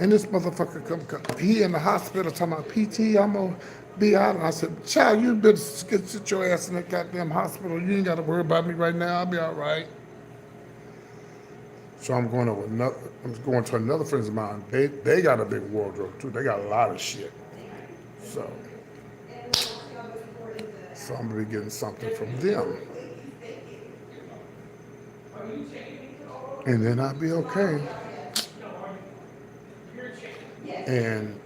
And this motherfucker he in the hospital talking about PT, I'm gonna be out. And I said, child, you better sit your ass in that goddamn hospital. You ain't gotta worry about me right now. I'll be all right. So I'm going to another friends of mine. They got a big wardrobe too. They got a lot of shit. So I'm gonna be getting something from them. And then I'll be okay. And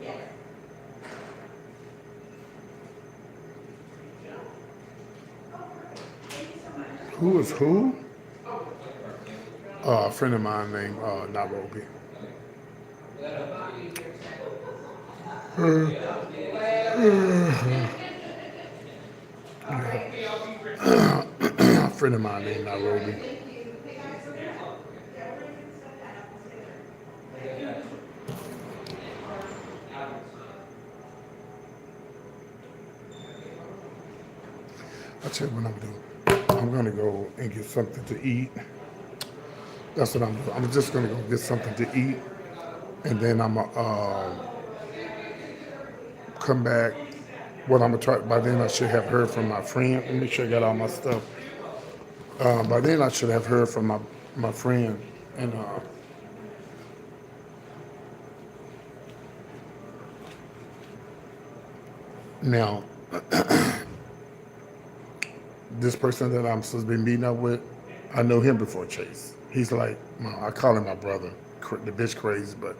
who is who? A friend of mine named Nairobi. A friend of mine named Nairobi. I'll tell you what I'm doing. I'm gonna go and get something to eat. That's what I'm doing. I'm just gonna go get something to eat, and then I'm gonna come back. What I'm gonna try. By then, I should have heard from my friend. Let me make sure I got all my stuff. By then, I should have heard from my friend, and now this person that I'm supposed to be meeting up with, I know him before Chase. He's like, I call him my brother, the bitch crazy, but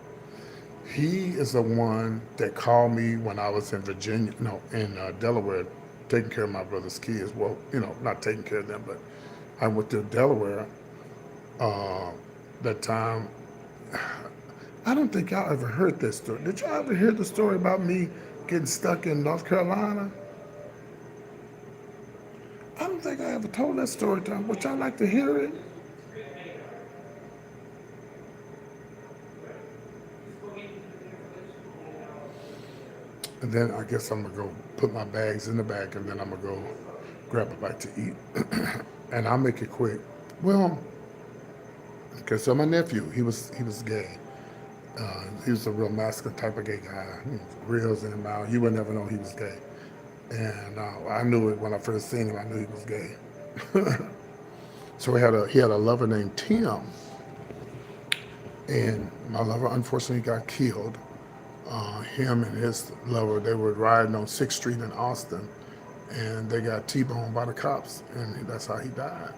he is the one that called me when I was in Virginia, no, in Delaware, taking care of my brother's kids. Well, not taking care of them, but I went to Delaware uh, that time. I don't think y'all ever heard this story. Did y'all ever hear the story about me getting stuck in North Carolina? I don't think I ever told that story to y'all. Would y'all like to hear it? And then I guess I'm gonna go put my bags in the bag, and then I'm gonna go grab a bite to eat. And I'll make it quick. Well, okay, so my nephew, he was gay. He was a real masculine type of gay guy. Grills in his mouth. You would never know he was gay. And I knew it when I first seen him. I knew he was gay. So he had a lover named Tim, and my lover unfortunately got killed. Him and his lover, they were riding on 6th Street in Austin, and they got T-boned by the cops, and that's how he died.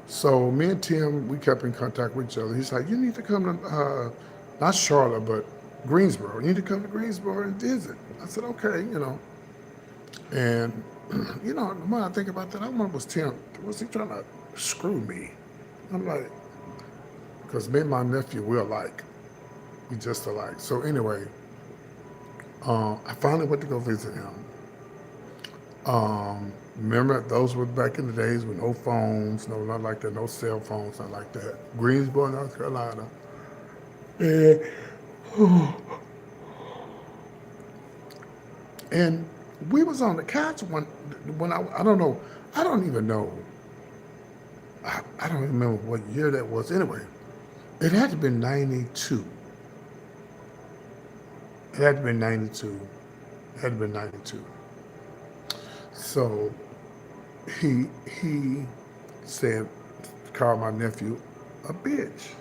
So me and Tim, we kept in contact with each other. He's like, you need to come to, not Charlotte, but Greensboro. You need to come to Greensboro and visit. I said, okay. And, the more I think about that, I wonder, was he trying to screw me? I'm like, because me and my nephew, we're alike. We just alike. So anyway, I finally went to go visit him. Remember, those were back in the days with no phones, no, not like that, no cell phones, not like that. Greensboro, North Carolina. And, and we was on the couch when I don't know, I don't even know. I don't even remember what year that was. Anyway, it had to have been 92. It had to have been 92. It had to have been 92. So he said, called my nephew a bitch.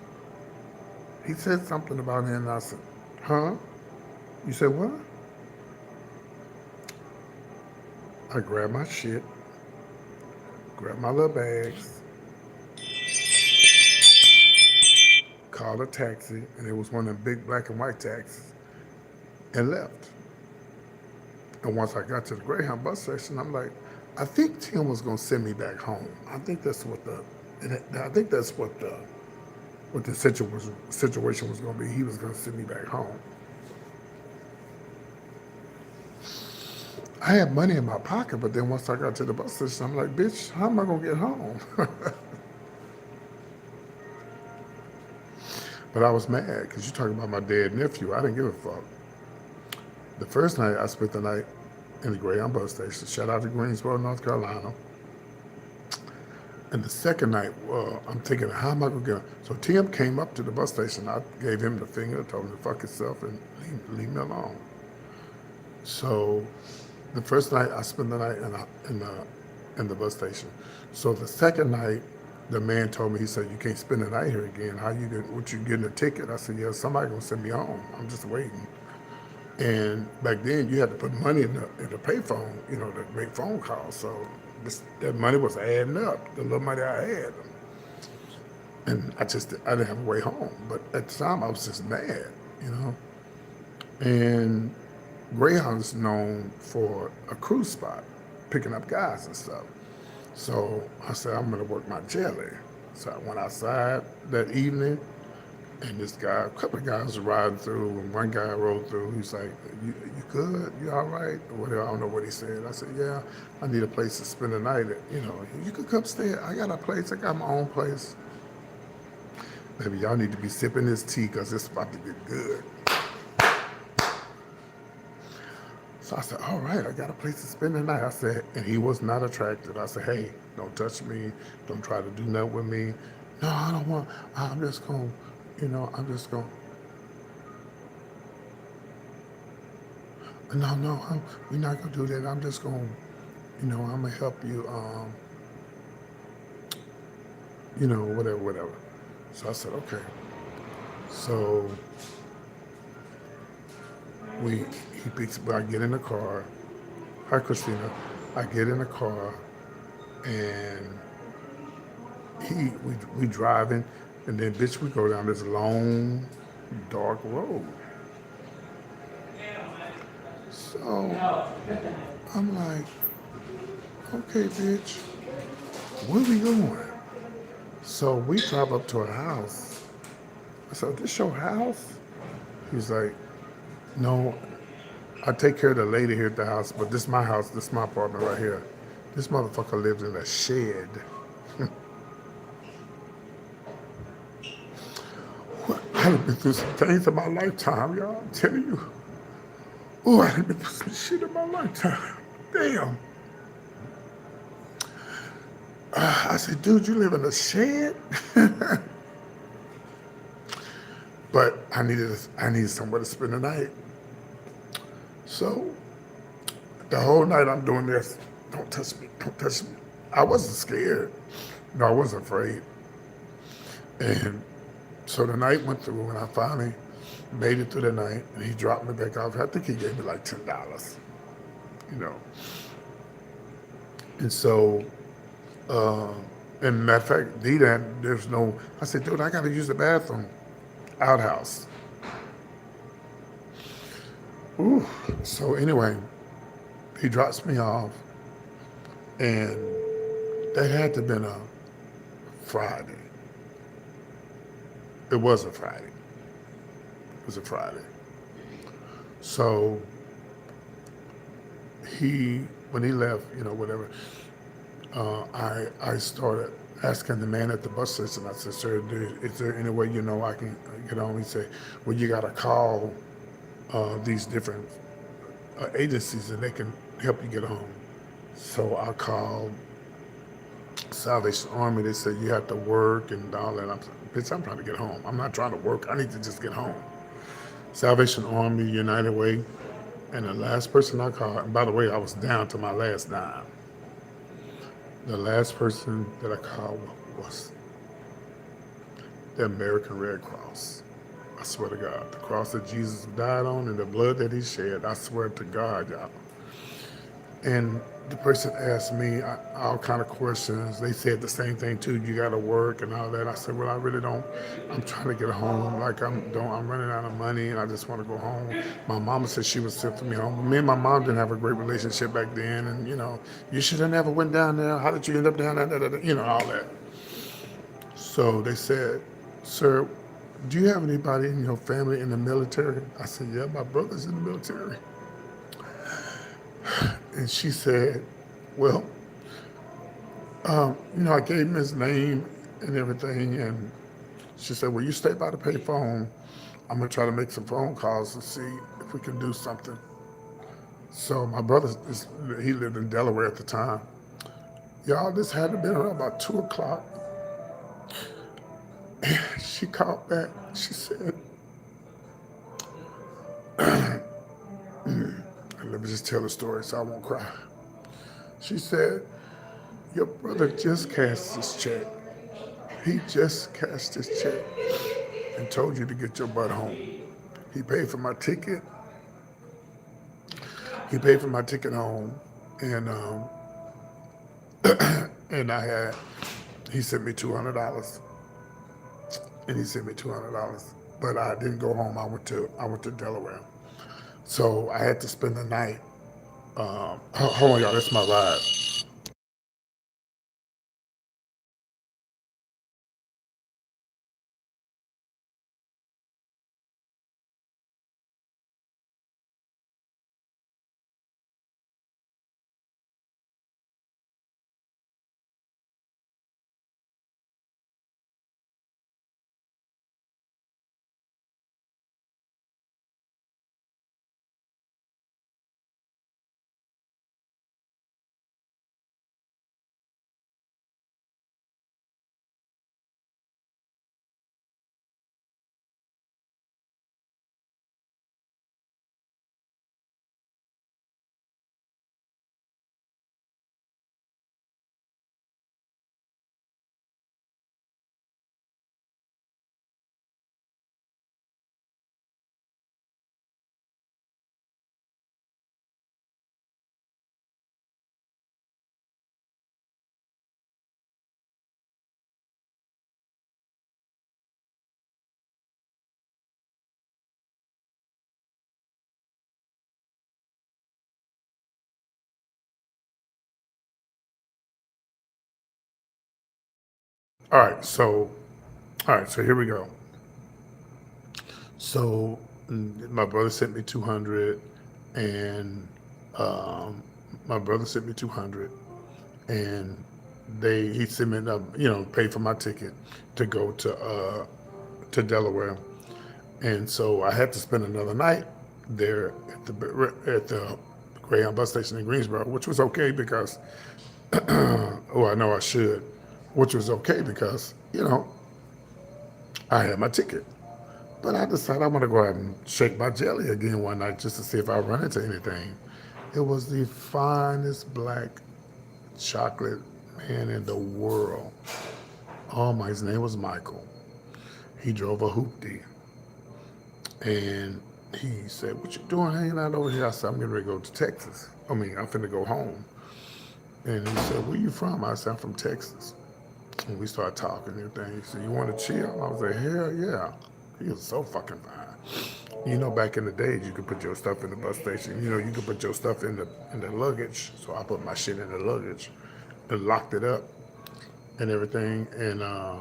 He said something about him, and I said, huh? You said what? I grabbed my shit, grabbed my little bags, called a taxi, and it was one of them big black and white taxis, and left. And once I got to the Greyhound bus station, I'm like, I think Tim was gonna send me back home. I think that's what the situation was gonna be. He was gonna send me back home. I had money in my pocket, but then once I got to the bus station, I'm like, bitch, how am I gonna get home? But I was mad because you're talking about my dead nephew. I didn't give a fuck. The first night, I spent the night in the Greyhound bus station. Shout out to Greensboro, North Carolina. And the second night, I'm thinking, how am I going to get him? So Tim came up to the bus station. I gave him the finger, told him to fuck himself and leave me alone. So the first night, I spent the night in the bus station. So the second night, the man told me, he said, you can't spend the night here again. What you getting a ticket? I said, yeah, somebody going to send me home. I'm just waiting. And back then, you had to put money in the payphone, to make phone calls. So that money was adding up, the little money I had. And I didn't have a way home. But at the time, I was just mad, And Greyhound's known for a cruise spot, picking up guys and stuff. So I said, I'm going to work my jelly. So I went outside that evening. And a couple of guys were riding through, and one guy rode through. He's like, you good? You all right? Or whatever. I don't know what he said. I said, yeah, I need a place to spend the night at. You could come stay. I got a place. I got my own place. Maybe y'all need to be sipping this tea because it's about to get good. So I said, all right, I got a place to spend the night. I said, and he was not attracted. I said, hey, don't touch me. Don't try to do nothing with me. No, I don't want, I'm just going to. I'm just going, no, we're not going to do that. I'm just going, I'm going to help you, whatever. So I said, okay. So he picks me, I get in the car. Hi, Christina. I get in the car, and we driving, and then bitch we go down this long, dark road. So I'm like, okay, bitch, where we going? So we drive up to a house. I said, this your house? He's like, no, I take care of the lady here at the house, but this is my house, this is my apartment right here. This motherfucker lives in a shed. I done been through some things in my lifetime, y'all. I'm telling you. Oh, I done been through some shit in my lifetime. Damn. I said, dude, you live in a shed? But I needed somewhere to spend the night. So the whole night I'm doing this. Don't touch me, don't touch me. I wasn't scared. No, I wasn't afraid. And so the night went through, and I finally made it through the night, and he dropped me back off. I think he gave me like $10, you know. And so, uh, and matter of fact, there's no, I said, dude, I got to use the bathroom. Outhouse. Ooh. So anyway, he drops me off, and that had to have been a Friday. It was a Friday. It was a Friday. So when he left, whatever, I started asking the man at the bus station. I said, sir, is there any way I can get home? He said, well, you got to call these different agencies and they can help you get home. So I called Salvation Army. They said you have to work and all that. I'm like, bitch, I'm trying to get home. I'm not trying to work. I need to just get home. Salvation Army, United Way. And the last person I called, and by the way, I was down to my last dime. The last person that I called was the American Red Cross. I swear to God, the cross that Jesus died on and the blood that he shed, I swear to God, y'all. And the person asked me all kind of questions. They said the same thing too. You got to work and all that. I said, well, I really don't. I'm trying to get home. Like I'm running out of money and I just want to go home. My mama said she would send for me home. Me and my mom didn't have a great relationship back then, and you should have never went down there. How did you end up down there? All that. So they said, sir, do you have anybody in your family in the military? I said, yeah, my brother's in the military. And she said, well, I gave him his name and everything, and she said, well, you stay by the pay phone. I'm going to try to make some phone calls to see if we can do something. So my brother, he lived in Delaware at the time. Y'all, this had to be around about 2 o'clock. And she called back. She said, let me just tell the story so I won't cry. She said, your brother just cashed his check. He just cashed his check and told you to get your butt home. He paid for my ticket. He paid for my ticket home, and and he sent me $200, and he sent me $200. But I didn't go home. I went to Delaware, so I had to spend the night. Hold on, y'all. That's my ride. All right, so here we go. So my brother sent me 200, and um, my brother sent me 200, and he sent me paid for my ticket to go to Delaware, and so I had to spend another night there at the Greyhound bus station in Greensboro, which was okay because oh, I know I should, which was okay because I had my ticket. But I decided I want to go ahead and shake my jelly again one night just to see if I run into anything. It was the finest black chocolate man in the world. Oh my, his name was Michael. He drove a hoopty. And he said, "What you doing hanging out over here?" I said, "I'm getting ready to go to Texas. I'm finna go home." And he said, "Where you from?" I said, "I'm from Texas." And we started talking and everything. He said, "You want to chill?" I was like, "Hell yeah." He was so fucking fine. Back in the days, you could put your stuff in the bus station. You could put your stuff in the luggage. So I put my shit in the luggage and locked it up and everything. And uh,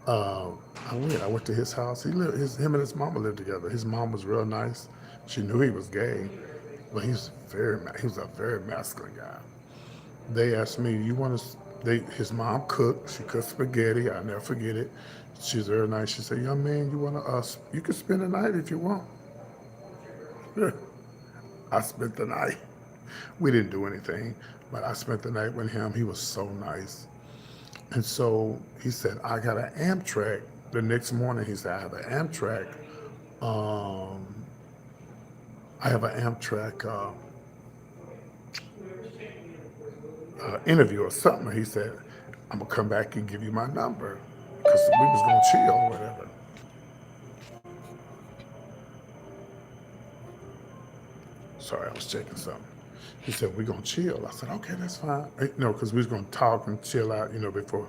I went to his house. Him and his mama lived together. His mom was real nice. She knew he was gay, but he was a very masculine guy. They asked me, "You want to?" His mom cooked. She cooked spaghetti. I never forget it. She's very nice. She said, "Young man, you want to? You can spend the night if you want." I spent the night. We didn't do anything, but I spent the night with him. He was so nice. And so he said, "I got an Amtrak." The next morning, he said, "I have an Amtrak. Um, I have an Amtrak interview or something." He said, "I'm gonna come back and give you my number because we was gonna chill or whatever." Sorry, I was checking something. He said, "We're gonna chill." I said, "Okay, that's fine." No, because we was gonna talk and chill out, before.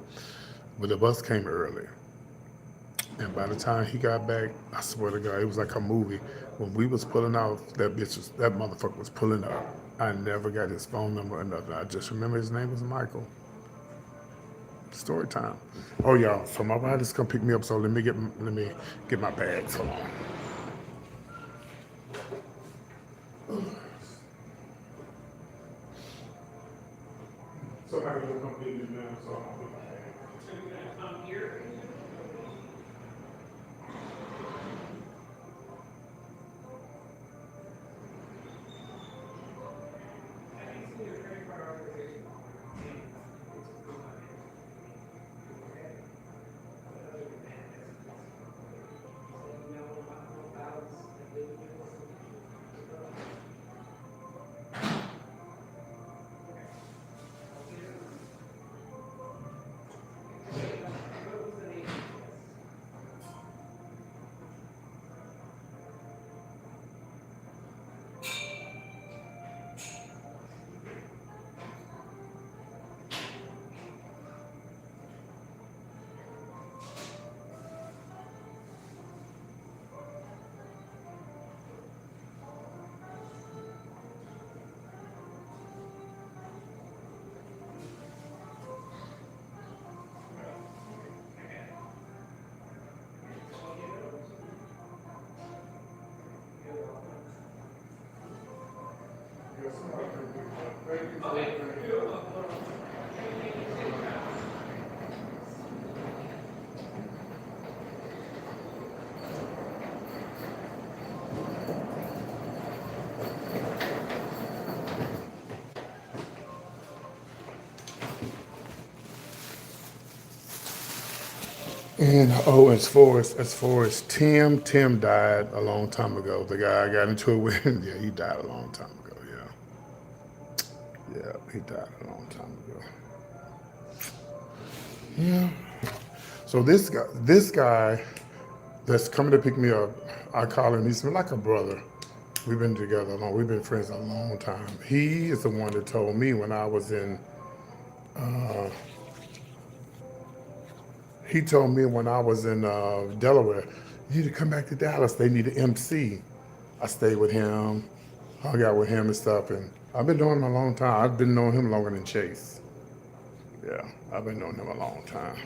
But the bus came early. And by the time he got back, I swear to God, it was like a movie. When we was pulling off, that motherfucker was pulling up. I never got his phone number or nothing. I just remember his name was Michael. Story time. Oh y'all, so my rider's come pick me up. So let me get my bags. Hold on. Somebody will come pick me up. So I'll put my bags. And as far as Tim died a long time ago. The guy I got into it with, yeah, he died a long time ago. Yeah, he died a long time ago. Yeah. So this guy that's coming to pick me up, I call him. He's like a brother. We've been together long. We've been friends a long time. He is the one that told me when I was in. Uh, he told me when I was in Delaware, "You need to come back to Dallas. They need an MC." I stayed with him, hung out with him and stuff, and I've been knowing him a long time. I've been knowing him longer than Chase. Yeah, I've been knowing him a long time.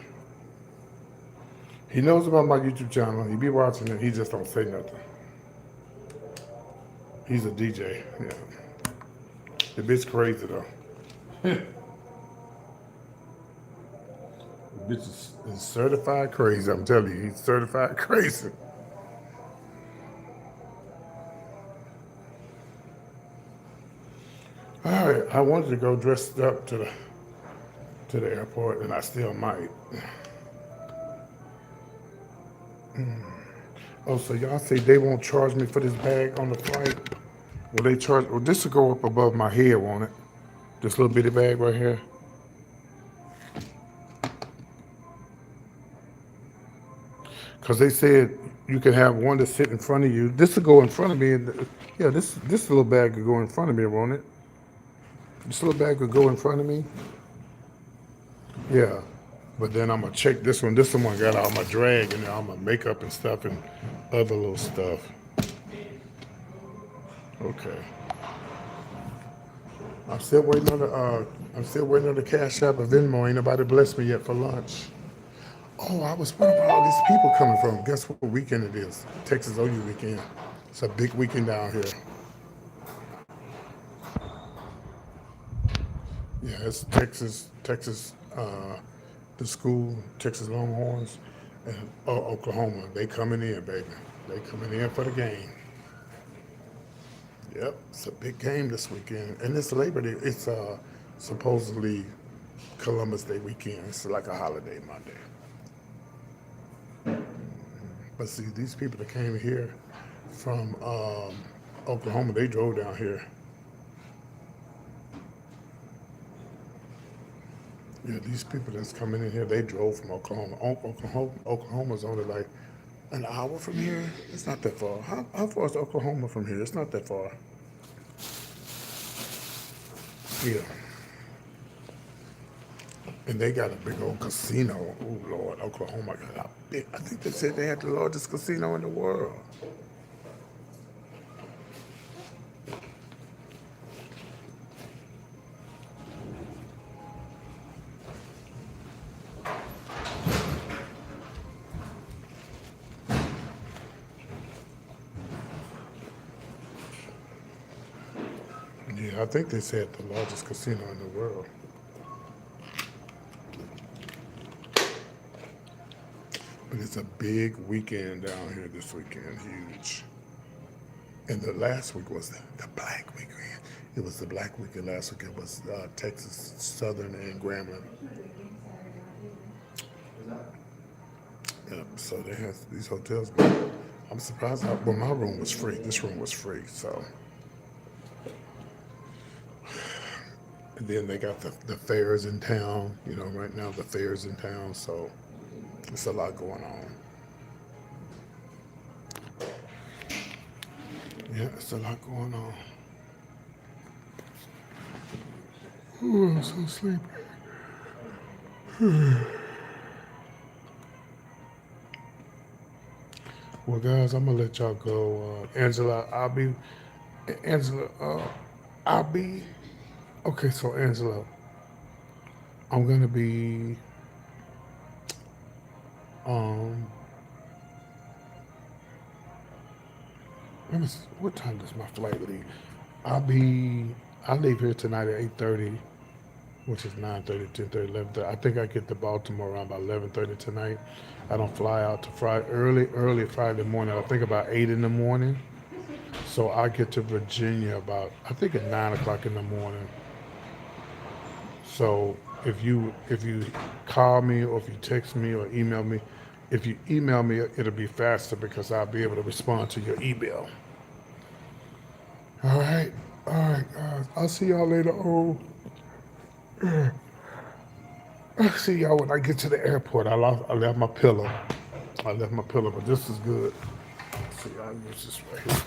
He knows about my YouTube channel. He be watching it. He just don't say nothing. He's a DJ. Yeah. The bitch crazy though. The bitch is certified crazy. I'm telling you, he's certified crazy. All right, I wanted to go dressed up to the airport, and I still might. Oh, so y'all say they won't charge me for this bag on the flight? Will they charge? Well, this will go up above my head, won't it? This little bitty bag right here. Because they said you can have one to sit in front of you. This will go in front of me. Yeah, this little bag could go in front of me, won't it? This little bag could go in front of me. Yeah. But then I'm going to check this one. This one got all my drag in there, all my makeup and stuff and other little stuff. Okay. I'm still waiting on the Cash App of Venmo. Ain't nobody blessed me yet for lunch. Oh, I was wondering where all these people coming from. Guess what weekend it is? Texas OU weekend. It's a big weekend down here. Yeah, it's Texas, the school, Texas Longhorns, and Oklahoma. They coming in, baby. They coming in for the game. Yep, it's a big game this weekend, and it's Labor Day. It's supposedly Columbus Day weekend. It's like a holiday Monday. But see, these people that came here from Oklahoma, they drove down here. Yeah, these people that's coming in here, they drove from Oklahoma. Oklahoma's only like an hour from here. It's not that far. How far is Oklahoma from here? It's not that far. Yeah. And they got a big old casino. Oh Lord, Oklahoma got a big. I think they said they had the largest casino in the world. Yeah, I think they said the largest casino in the world. But it's a big weekend down here this weekend, huge. And the last week was the Black weekend. It was the Black weekend last week. It was Texas Southern and Grambling. Yep. So they have these hotels. I'm surprised. Well, my room was free. This room was free. So, and then they got the fairs in town. You know, right now the fairs in town. So it's a lot going on. Yeah, it's a lot going on. Ooh, I'm so sleepy. Well, guys, I'm gonna let y'all go. Angela, Angela, I'll be. Okay, so Angela, I'm gonna be. Um, what time does my flight leave? I'll be. I leave here tonight at 8:30, which is 9:30, 10:30, 11:30. I think I get to Baltimore around about 11:30 tonight. I don't fly out to Friday early Friday morning. I think about 8 in the morning. So I get to Virginia about I think at 9 o'clock in the morning. So if you call me or if you text me or email me, if you email me, it'll be faster because I'll be able to respond to your email. All right, guys. I'll see y'all later. Oh, I'll see y'all when I get to the airport. I left my pillow. But this is good. See, I'll use this right here.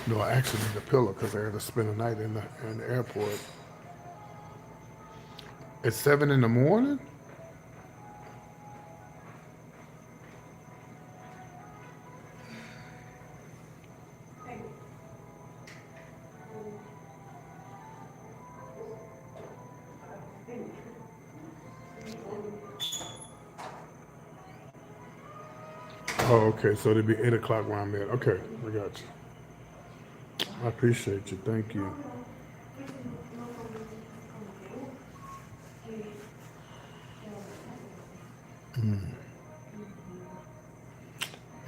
No, I actually need a pillow because I had to spend the night in the airport. It's 7 in the morning. Oh, okay. So it'll be 8 o'clock where I'm at. Okay, I got you. I appreciate you. Thank you.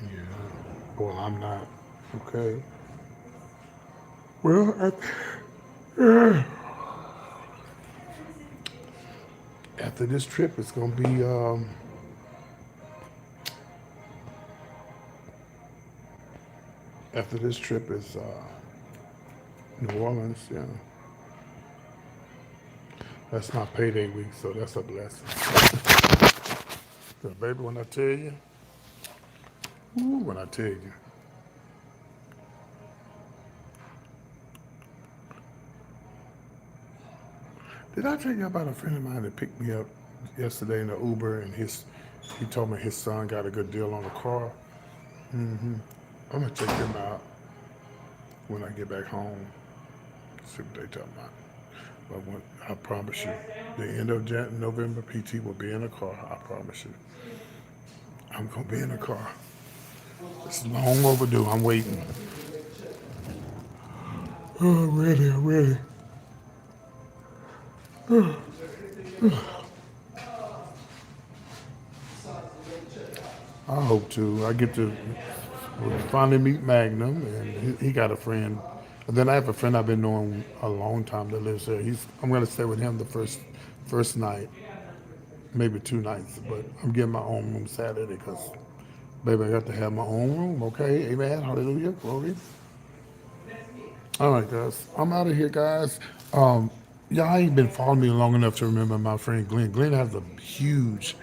Yeah. Well, I'm not. Okay. Well, after this trip, it's gonna be after this trip is New Orleans. Yeah, that's my payday week, so that's a blessing. So, baby, when I tell you, ooh, when I tell you, did I tell you about a friend of mine that picked me up yesterday in the Uber, and he told me his son got a good deal on a car. I'm gonna check him out when I get back home. See what they talking about. But I promise you, the end of November, PT will be in a car. I promise you, I'm gonna be in a car. It's long overdue. I'm waiting. Oh, I'm ready. I'm ready. I hope to. I get to finally meet Magnum, and he got a friend. And then I have a friend I've been knowing a long time that lives there. I'm gonna stay with him the first night, maybe 2 nights. But I'm getting my own room Saturday because, baby, I got to have my own room. Okay, amen, hallelujah, glory. All right, guys, I'm out of here, guys. Y'all ain't been following me long enough to remember my friend Glenn. Glenn has a huge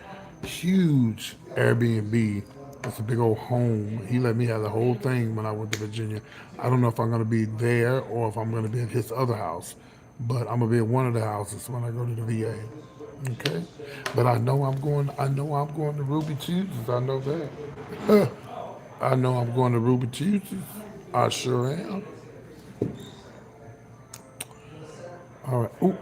Airbnb. It's a big old home. He let me have the whole thing when I went to Virginia. I don't know if I'm going to be there or if I'm going to be at his other house, but I'm going to be at one of the houses when I go to the VA. Okay, but I know I'm going. I know I'm going to Ruby Tuesdays. I know that. I know I'm going to Ruby Tuesdays. I sure am. All right. Ooh.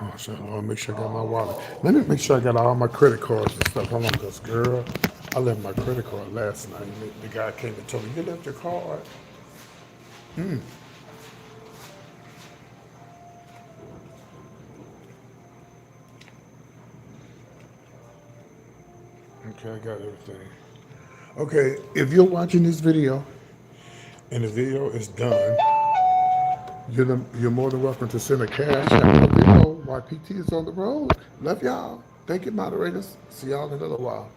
Oh, shit. I want to make sure I got my wallet. Let me make sure I got all my credit cards and stuff. Hold on, because, girl, I left my credit card last night. The guy came and told me, you left your card. Okay, I got everything. Okay, if you're watching this video and the video is done, you're more than welcome to send a cash out the video while PT is on the road. Love y'all. Thank you, moderators. See y'all in a little while.